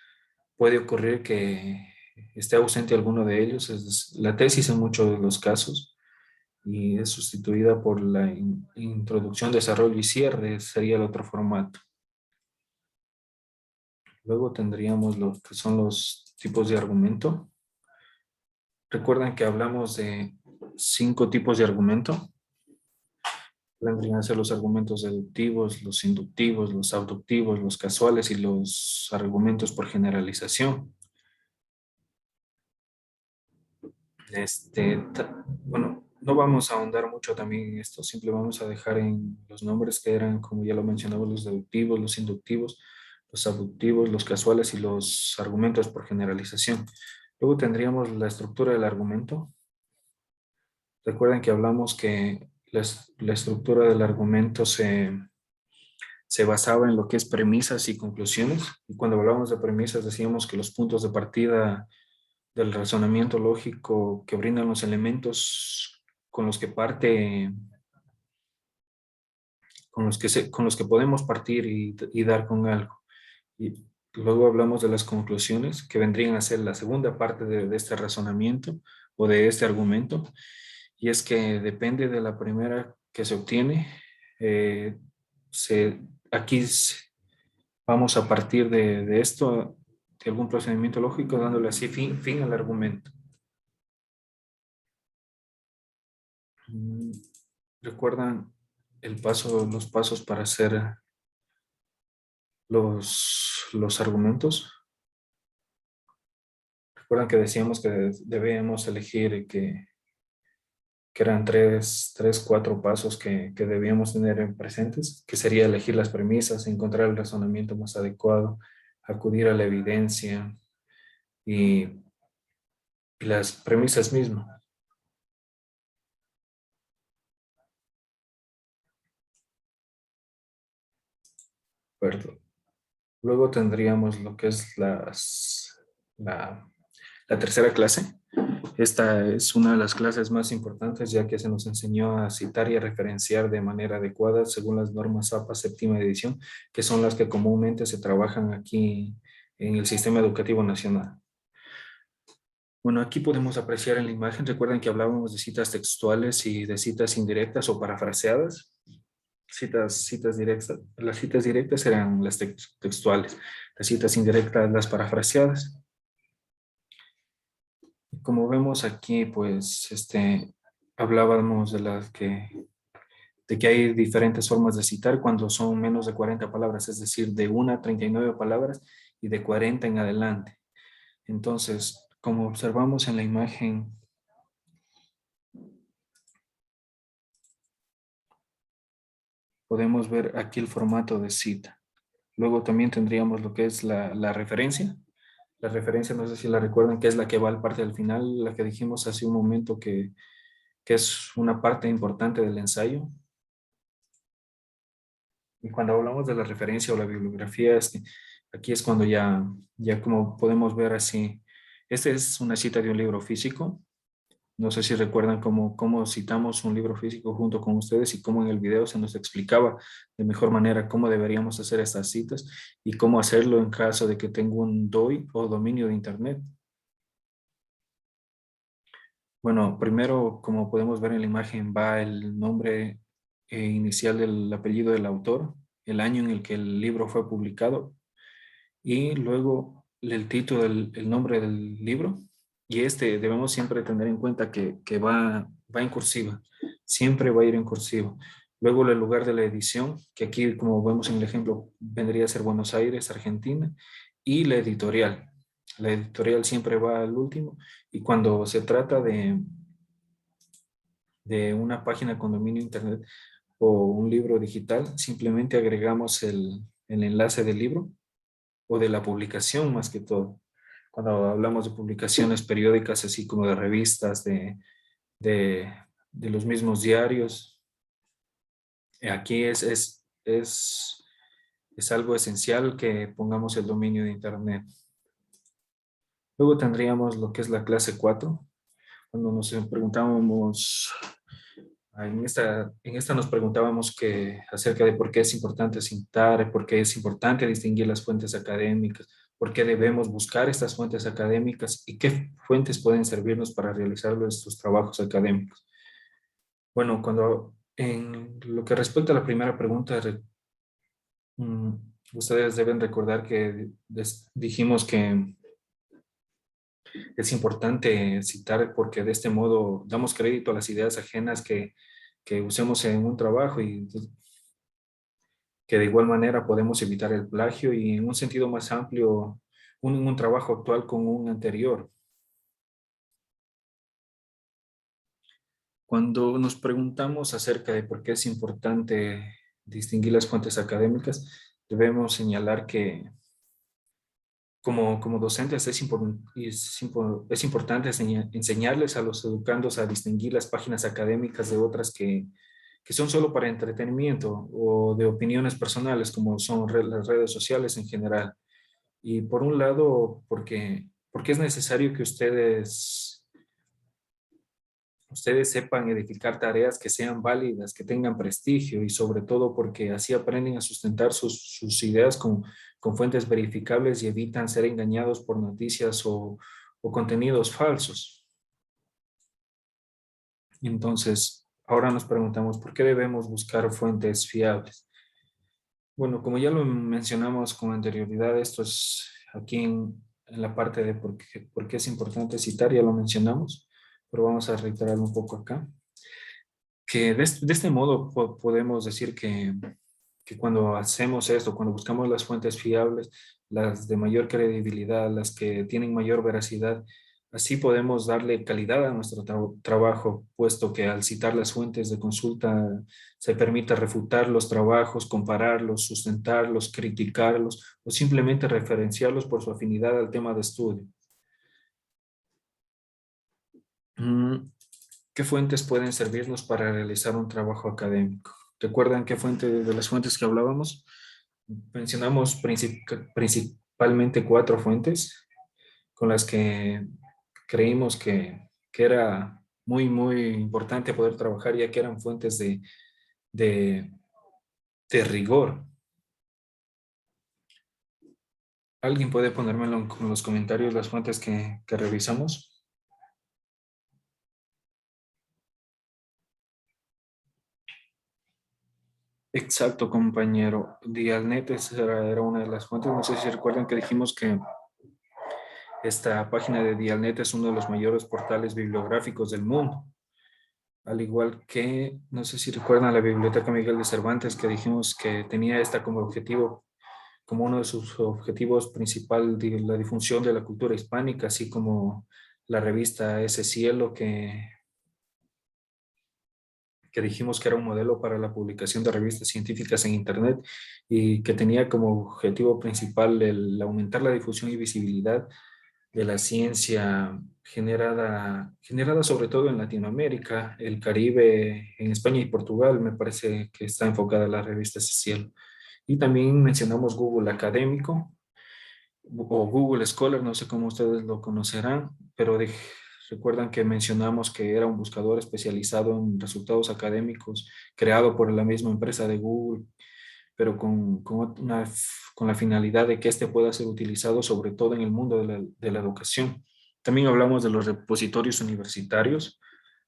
puede ocurrir que esté ausente alguno de ellos. Es la tesis en muchos de los casos, y es sustituida por la introducción, desarrollo y cierre, sería el otro formato. Luego tendríamos lo que son los tipos de argumento. Recuerden que hablamos de 5 tipos de argumento. Vendrían a ser los argumentos deductivos, los inductivos, los abductivos, los casuales y los argumentos por generalización. Bueno, no vamos a ahondar mucho también en esto, simple vamos a dejar en los nombres que eran, como ya lo mencionaba, los deductivos, los inductivos, los abductivos, los casuales y los argumentos por generalización. Luego tendríamos la estructura del argumento. Recuerden que hablamos que la estructura del argumento se basaba en lo que es premisas y conclusiones. Y cuando hablamos de premisas decíamos que los puntos de partida del razonamiento lógico que brindan los elementos con los que parte, con los que podemos partir y dar con algo. Y luego hablamos de las conclusiones, que vendrían a ser la segunda parte de este razonamiento o de este argumento. Y es que depende de la primera que se obtiene, eh, se, aquí vamos a partir de esto, de algún procedimiento lógico, dándole así fin al argumento. Mm, ¿Recuerdan los pasos para hacer los argumentos? Recuerdan que decíamos que debíamos elegir que eran cuatro pasos que debíamos tener en presentes, que sería elegir las premisas, encontrar el razonamiento más adecuado, acudir a la evidencia y las premisas mismas. ¿Verdad? Luego tendríamos lo que es la tercera clase. Esta es una de las clases más importantes, ya que se nos enseñó a citar y a referenciar de manera adecuada según las normas APA séptima edición, que son las que comúnmente se trabajan aquí en el sistema educativo nacional. Bueno, aquí podemos apreciar en la imagen, recuerden que hablábamos de citas textuales y de citas indirectas o parafraseadas. Citas directas, las citas directas eran las textuales, las citas indirectas las parafraseadas. Como vemos aquí, pues, hablábamos de que hay diferentes formas de citar cuando son menos de 40 palabras, es decir, de 1 a 39 palabras y de 40 en adelante. Entonces, como observamos en la imagen, podemos ver aquí el formato de cita. Luego también tendríamos lo que es la referencia. La referencia, no sé si la recuerdan, que es la que va al parte del final, la que dijimos hace un momento que es una parte importante del ensayo. Y cuando hablamos de la referencia o la bibliografía, aquí es cuando ya como podemos ver así, esta es una cita de un libro físico. No sé si recuerdan cómo citamos un libro físico junto con ustedes y cómo en el video se nos explicaba de mejor manera cómo deberíamos hacer estas citas y cómo hacerlo en caso de que tenga un DOI o dominio de Internet. Bueno, primero, como podemos ver en la imagen, va el nombre inicial del apellido del autor, el año en el que el libro fue publicado y luego el título, el nombre del libro, y este debemos siempre tener en cuenta que va en cursiva, siempre va a ir en cursiva. Luego el lugar de la edición, que aquí como vemos en el ejemplo vendría a ser Buenos Aires, Argentina, y la editorial. La editorial siempre va al último y cuando se trata de una página con dominio internet o un libro digital, simplemente agregamos el enlace del libro o de la publicación más que todo. Cuando hablamos de publicaciones periódicas, así como de revistas, de, de los mismos diarios, aquí es algo esencial que pongamos el dominio de Internet. Luego tendríamos lo que es la clase 4 cuando nos preguntábamos, en esta nos preguntábamos acerca de por qué es importante citar, por qué es importante distinguir las fuentes académicas, por qué debemos buscar estas fuentes académicas y qué fuentes pueden servirnos para realizar nuestros trabajos académicos. Bueno, en lo que respecta a la primera pregunta, mm, ustedes deben recordar que dijimos que es importante citar porque de este modo damos crédito a las ideas ajenas que usemos en un trabajo y que de igual manera podemos evitar el plagio y en un sentido más amplio, un trabajo actual con un anterior. Cuando nos preguntamos acerca de por qué es importante distinguir las fuentes académicas, debemos señalar que como docentes es importante enseñarles a los educandos a distinguir las páginas académicas de otras que son solo para entretenimiento o de opiniones personales, como son las redes sociales en general. Y por un lado, porque es necesario que ustedes sepan edificar tareas que sean válidas, que tengan prestigio y sobre todo porque así aprenden a sustentar sus ideas con fuentes verificables y evitan ser engañados por noticias o contenidos falsos. Entonces, ahora nos preguntamos, ¿por qué debemos buscar fuentes fiables? Bueno, como ya lo mencionamos con anterioridad, esto es aquí en la parte de por qué es importante citar, ya lo mencionamos, pero vamos a reiterarlo un poco acá. Que de este modo podemos decir que cuando hacemos esto, cuando buscamos las fuentes fiables, las de mayor credibilidad, las que tienen mayor veracidad, así podemos darle calidad a nuestro trabajo, puesto que al citar las fuentes de consulta se permite refutar los trabajos, compararlos, sustentarlos, criticarlos o simplemente referenciarlos por su afinidad al tema de estudio. Mm, ¿Qué fuentes pueden servirnos para realizar un trabajo académico? ¿Recuerdan qué fuente de las fuentes que hablábamos? Mencionamos principalmente 4 fuentes con las que creímos que era muy importante poder trabajar, ya que eran fuentes de, de rigor. ¿Alguien puede ponérmelo en los comentarios las fuentes que revisamos? Exacto, compañero. Dialnet era una de las fuentes. No sé si recuerdan que dijimos que esta página de Dialnet es uno de los mayores portales bibliográficos del mundo. Al igual que, no sé si recuerdan la Biblioteca Miguel de Cervantes, que dijimos que tenía esta como objetivo, como uno de sus objetivos principal, la difusión de la cultura hispánica, así como la revista Ese Cielo, que dijimos que era un modelo para la publicación de revistas científicas en Internet y que tenía como objetivo principal el aumentar la difusión y visibilidad de la ciencia generada sobre todo en Latinoamérica, el Caribe, en España y Portugal, me parece que está enfocada la revista Ese Cielo. Y también mencionamos Google Académico o Google Scholar, no sé cómo ustedes lo conocerán, pero recuerdan que mencionamos que era un buscador especializado en resultados académicos creado por la misma empresa de Google, pero con la finalidad de que éste pueda ser utilizado sobre todo en el mundo de la educación. También hablamos de los repositorios universitarios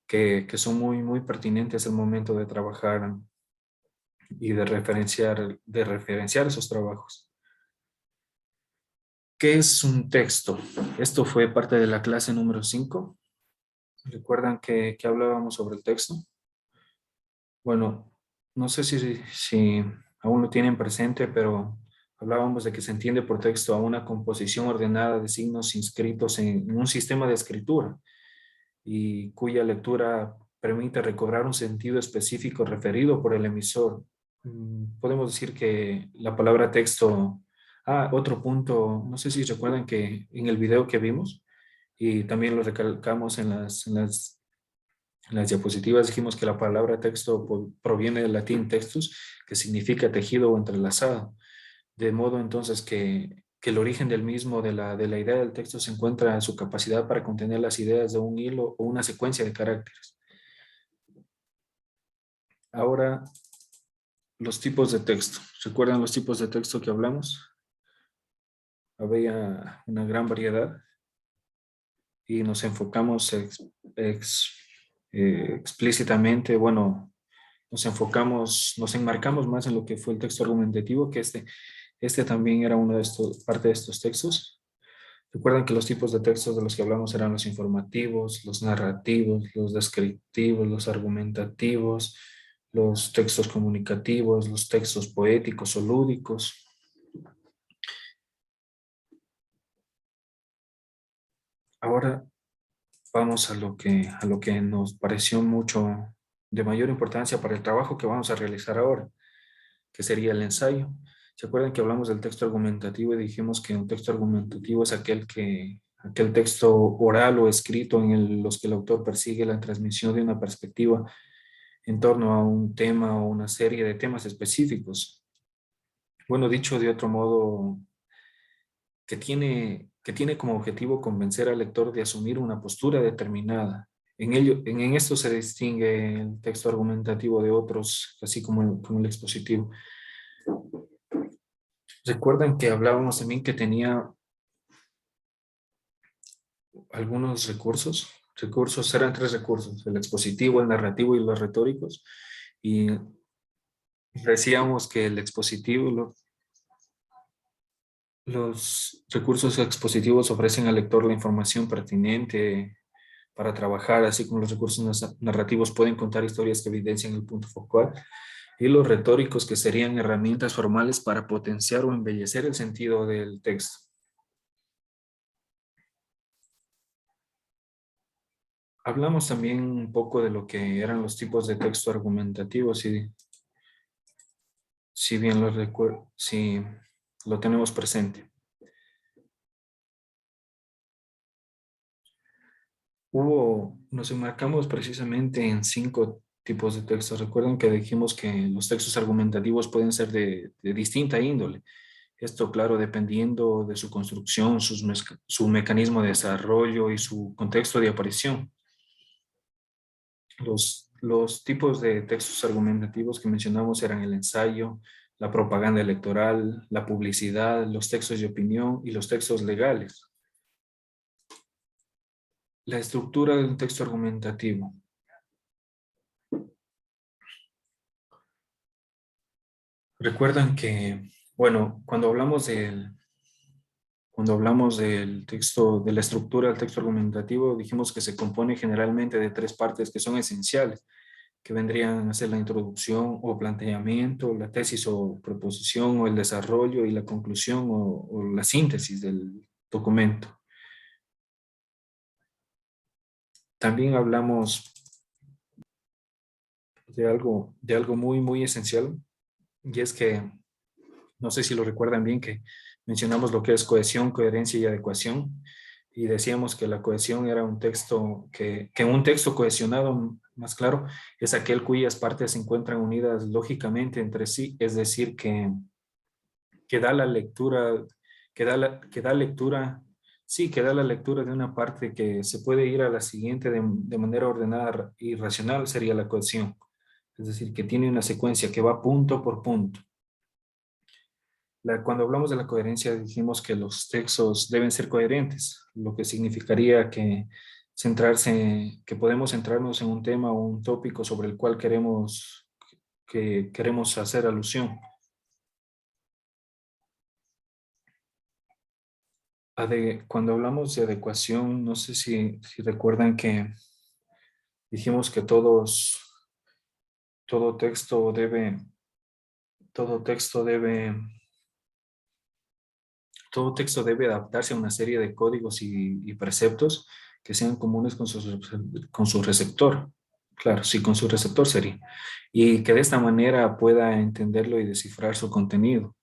que son muy pertinentes al momento de trabajar y de referenciar esos trabajos. ¿Qué es un texto? Esto fue parte de la clase número 5. ¿Recuerdan que hablábamos sobre el texto? Bueno, no sé si aún lo tienen presente, pero hablábamos de que se entiende por texto a una composición ordenada de signos inscritos en un sistema de escritura y cuya lectura permite recobrar un sentido específico referido por el emisor. Podemos decir que la palabra texto. Otro punto, no sé si recuerdan que en el video que vimos, y también lo recalcamos en las diapositivas, dijimos que la palabra texto proviene del latín textus, que significa tejido o entrelazado, de modo entonces que el origen del mismo, de la idea del texto, se encuentra en su capacidad para contener las ideas de un hilo o una secuencia de caracteres. Ahora, los tipos de texto. ¿Recuerdan los tipos de texto que hablamos? Había una gran variedad y nos enfocamos explícitamente, bueno, nos enmarcamos más en lo que fue el texto argumentativo, que este también era parte de estos textos. Recuerden que los tipos de textos de los que hablamos eran los informativos, los narrativos, los descriptivos, los argumentativos, los textos comunicativos, los textos poéticos o lúdicos. Ahora vamos a lo que nos pareció mucho de mayor importancia para el trabajo que vamos a realizar ahora, que sería el ensayo. ¿Se acuerdan que hablamos del texto argumentativo y dijimos que un texto argumentativo es aquel texto oral o escrito los que el autor persigue la transmisión de una perspectiva en torno a un tema o una serie de temas específicos? Bueno, dicho de otro modo, que tiene como objetivo convencer al lector de asumir una postura determinada. En esto se distingue el texto argumentativo de otros, así como el expositivo. Recuerdan que hablábamos también que tenía algunos recursos. Recursos eran tres recursos: el expositivo, el narrativo y los retóricos. Y decíamos que el expositivo, los recursos expositivos ofrecen al lector la información pertinente para trabajar, así como los recursos narrativos pueden contar historias que evidencian el punto focal, y los retóricos, que serían herramientas formales para potenciar o embellecer el sentido del texto. Hablamos también un poco de lo que eran los tipos de texto argumentativo, si bien lo recuerdo, si lo tenemos presente. Nos enmarcamos precisamente en 5 tipos de textos. Recuerden que dijimos que los textos argumentativos pueden ser de distinta índole. Esto, claro, dependiendo de su construcción, su mecanismo de desarrollo y su contexto de aparición. Los tipos de textos argumentativos que mencionamos eran el ensayo, la propaganda electoral, la publicidad, los textos de opinión y los textos legales. La estructura de un texto argumentativo. Recuerdan que, bueno, cuando hablamos del texto, de la estructura del texto argumentativo, dijimos que se compone generalmente de 3 partes que son esenciales, que vendrían a ser la introducción o planteamiento, la tesis o proposición, o el desarrollo y la conclusión o la síntesis del documento. También hablamos de algo muy, muy esencial, y es que, no sé si lo recuerdan bien, que mencionamos lo que es cohesión, coherencia y adecuación, y decíamos que la cohesión era que un texto cohesionado, más claro, es aquel cuyas partes se encuentran unidas lógicamente entre sí, es decir, que da la lectura, que da la lectura de una parte que se puede ir a la siguiente de manera ordenada y racional, sería la cohesión. Es decir, que tiene una secuencia que va punto por punto. Cuando hablamos de la coherencia, dijimos que los textos deben ser coherentes, lo que significaría que podemos centrarnos en un tema o un tópico sobre el cual queremos hacer alusión. Cuando hablamos de adecuación, no sé si recuerdan que dijimos que todo texto debe, todo texto debe, todo texto debe adaptarse a una serie de códigos y preceptos que sean comunes con su receptor. Claro, sí, con su receptor sería. Y que de esta manera pueda entenderlo y descifrar su contenido.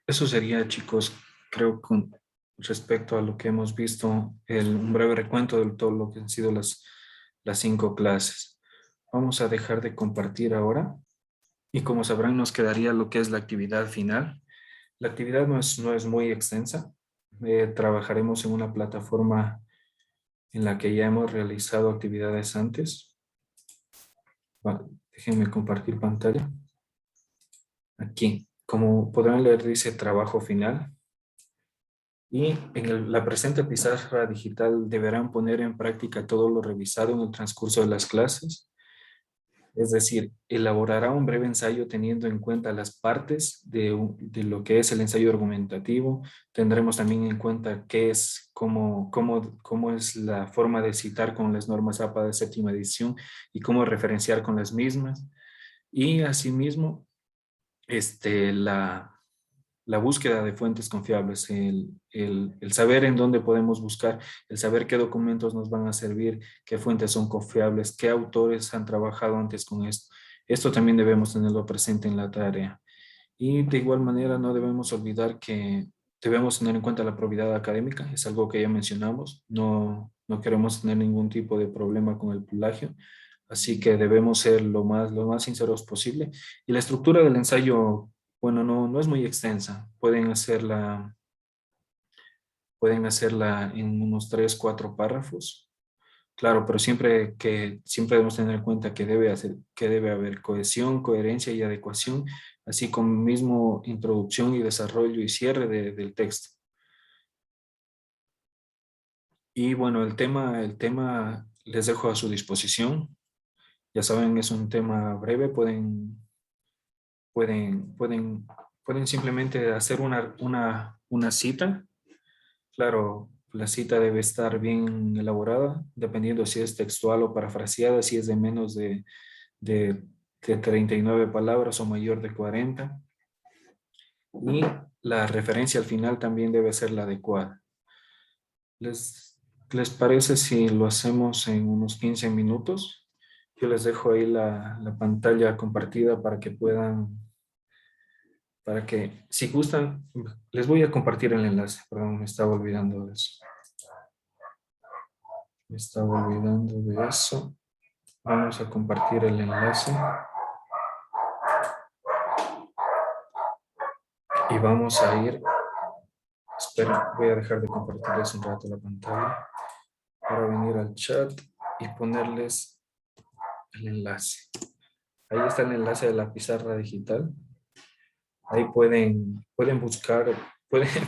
Eso sería, chicos, creo, con respecto a lo que hemos visto, un breve recuento de todo lo que han sido las 5 clases. Vamos a dejar de compartir ahora y como sabrán nos quedaría lo que es la actividad final. La actividad no es muy extensa. Trabajaremos en una plataforma en la que ya hemos realizado actividades antes. Déjenme compartir pantalla. Aquí, como podrán leer, dice trabajo final. Y en la presente pizarra digital deberán poner en práctica todo lo revisado en el transcurso de las clases. Es decir, elaborará un breve ensayo teniendo en cuenta las partes de lo que es el ensayo argumentativo. Tendremos también en cuenta cómo es la forma de citar con las normas APA de séptima edición y cómo referenciar con las mismas. Y asimismo, la búsqueda de fuentes confiables, el saber en dónde podemos buscar, el saber qué documentos nos van a servir, qué fuentes son confiables, qué autores han trabajado antes con esto. Esto también debemos tenerlo presente en la tarea. Y de igual manera no debemos olvidar que debemos tener en cuenta la probidad académica, es algo que ya mencionamos, no queremos tener ningún tipo de problema con el plagio, así que debemos ser lo más sinceros posible. Y la estructura del ensayo, bueno, no es muy extensa, pueden hacerla en unos 3, 4 párrafos. Claro, pero siempre debemos tener en cuenta que debe haber cohesión, coherencia y adecuación, así como mismo introducción y desarrollo y cierre del texto. Y bueno, el tema les dejo a su disposición. Ya saben, es un tema breve, pueden, pueden, pueden simplemente hacer una cita. Claro, la cita debe estar bien elaborada, dependiendo si es textual o parafraseada, si es de menos de 39 palabras o mayor de 40. Y la referencia al final también debe ser la adecuada. ¿Les, les parece si lo hacemos en unos 15 minutos? Yo les dejo ahí la pantalla compartida para que si gustan, les voy a compartir el enlace. Perdón, me estaba olvidando de eso. Me estaba olvidando de eso. Vamos a compartir el enlace y vamos a ir. Esperen, voy a dejar de compartirles un rato la pantalla para venir al chat y ponerles el enlace. Ahí está el enlace de la pizarra digital. Ahí pueden buscar,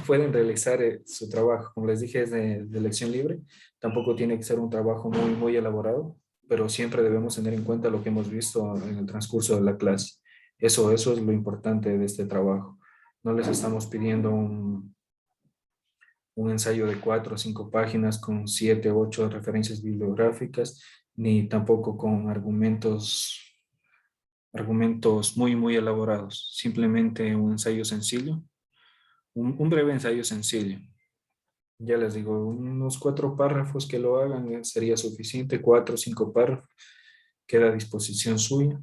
pueden realizar su trabajo. Como les dije, es de elección libre. Tampoco tiene que ser un trabajo muy elaborado, pero siempre debemos tener en cuenta lo que hemos visto en el transcurso de la clase. Eso es lo importante de este trabajo. No les estamos pidiendo un ensayo de 4 o 5 páginas con 7 u 8 referencias bibliográficas, ni tampoco con argumentos muy elaborados. Simplemente un ensayo sencillo, un breve ensayo sencillo. Ya les digo, unos 4 párrafos que lo hagan sería suficiente, 4 o 5 párrafos, queda a disposición suya.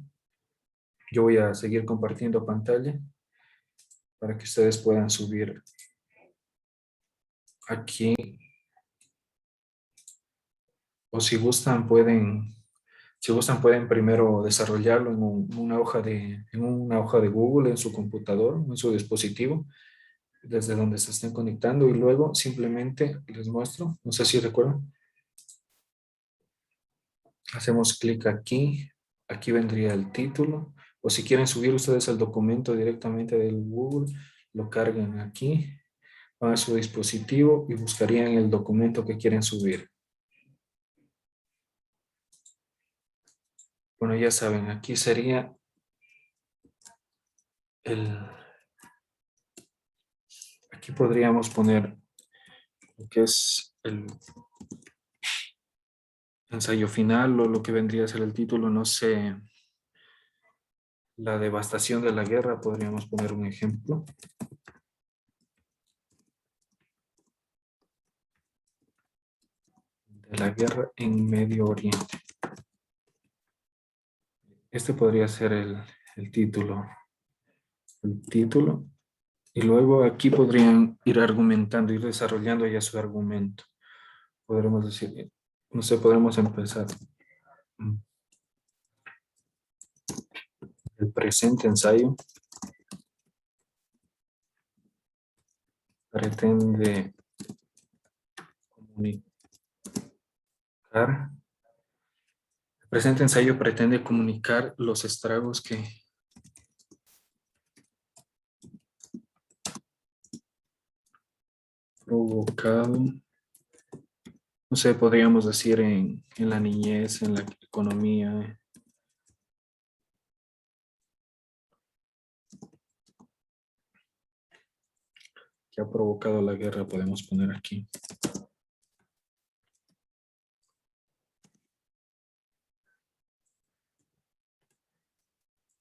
Yo voy a seguir compartiendo pantalla para que ustedes puedan subir aquí, o si gustan pueden primero desarrollarlo en una hoja de Google, en su computador, en su dispositivo, desde donde se estén conectando, y luego simplemente les muestro, no sé si recuerdan, hacemos clic aquí, aquí vendría el título, o si quieren subir ustedes el documento directamente del Google, lo cargan aquí, van a su dispositivo y buscarían el documento que quieren subir. Bueno, ya saben, aquí sería Aquí podríamos poner lo que es el ensayo final o lo que vendría a ser el título, no sé, la devastación de la guerra, podríamos poner un ejemplo. De la guerra en Medio Oriente. Este podría ser el título. El título. Y luego aquí podrían ir argumentando, ir desarrollando ya su argumento. Podremos decir, no sé, podremos empezar. El presente ensayo pretende comunicar. El presente ensayo pretende comunicar los estragos que provocado, no sé, podríamos decir en la niñez, en la economía, que ha provocado la guerra, podemos poner aquí.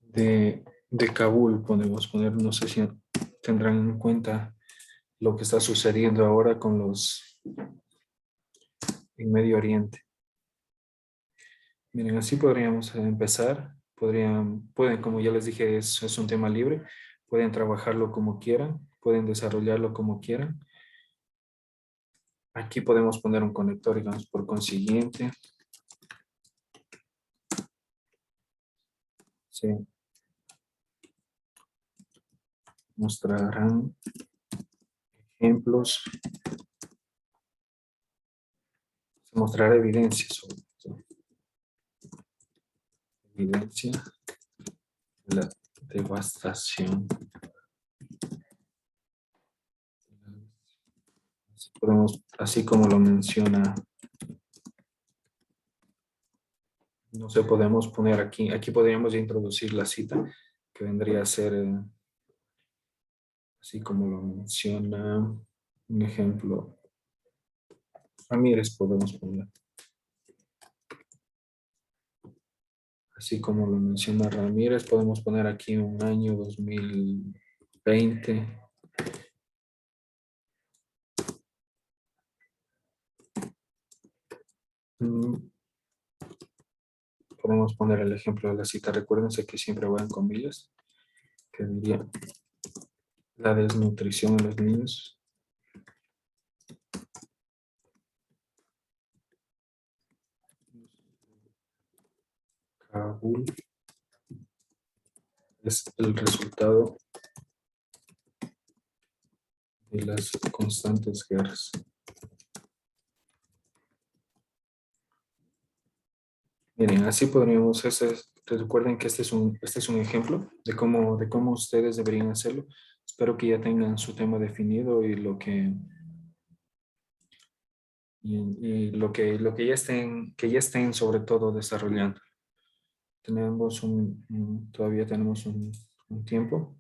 De Kabul podemos poner, no sé si tendrán en cuenta lo que está sucediendo ahora con los en Medio Oriente. Miren, así podríamos empezar. Pueden, como ya les dije, es un tema libre. Pueden trabajarlo como quieran, pueden desarrollarlo como quieran. Aquí podemos poner un conector, digamos, por consiguiente. Se mostrarán ejemplos. Se mostrará evidencia sobre esto. Evidencia de la devastación. Así como lo menciona, no sé, podemos poner aquí podríamos introducir la cita, que vendría a ser, así como lo menciona, un ejemplo, Ramírez podemos poner, así como lo menciona Ramírez, podemos poner aquí un año 2020. Podemos poner el ejemplo de la cita. Recuérdense que siempre va en comillas, que diría la desnutrición en los niños. Kabul es el resultado de las constantes guerras. Miren, así podríamos, recuerden que este es un ejemplo de cómo ustedes deberían hacerlo. Espero que ya tengan su tema definido y lo que ya estén sobre todo desarrollando. Todavía tenemos un tiempo.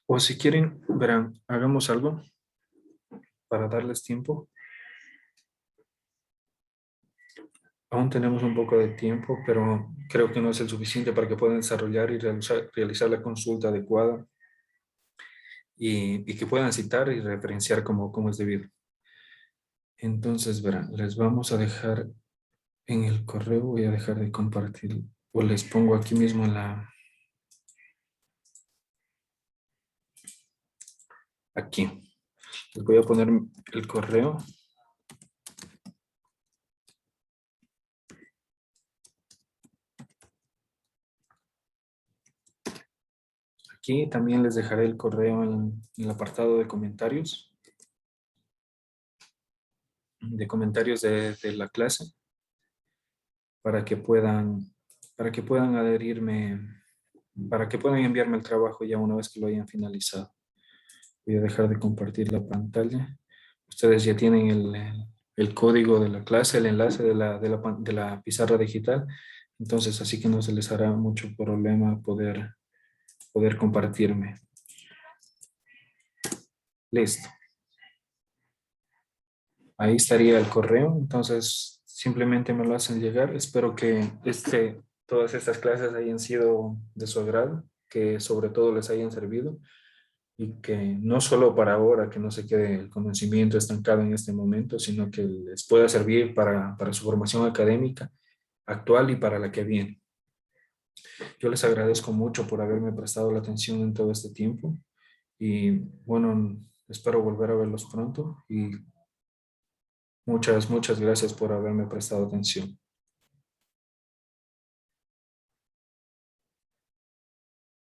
O si quieren, verán, hagamos algo para darles tiempo. Aún tenemos un poco de tiempo, pero creo que no es el suficiente para que puedan desarrollar y realizar la consulta adecuada y que puedan citar y referenciar como es debido. Entonces, verán, les vamos a dejar en el correo, voy a dejar de compartir, o les pongo aquí mismo aquí. Les voy a poner el correo. Aquí también les dejaré el correo en el apartado de comentarios. De la clase para que puedan adherirme, para que puedan enviarme el trabajo ya una vez que lo hayan finalizado. Voy a dejar de compartir la pantalla. Ustedes ya tienen el código de la clase, el enlace de la pizarra digital. Entonces, así que no se les hará mucho problema poder poder compartirme. Listo. Ahí estaría el correo, entonces simplemente me lo hacen llegar. Espero que todas estas clases hayan sido de su agrado, que sobre todo les hayan servido y que no solo para ahora, que no se quede el conocimiento estancado en este momento, sino que les pueda servir para su formación académica actual y para la que viene. Yo les agradezco mucho por haberme prestado la atención en todo este tiempo y bueno, espero volver a verlos pronto y muchas gracias por haberme prestado atención.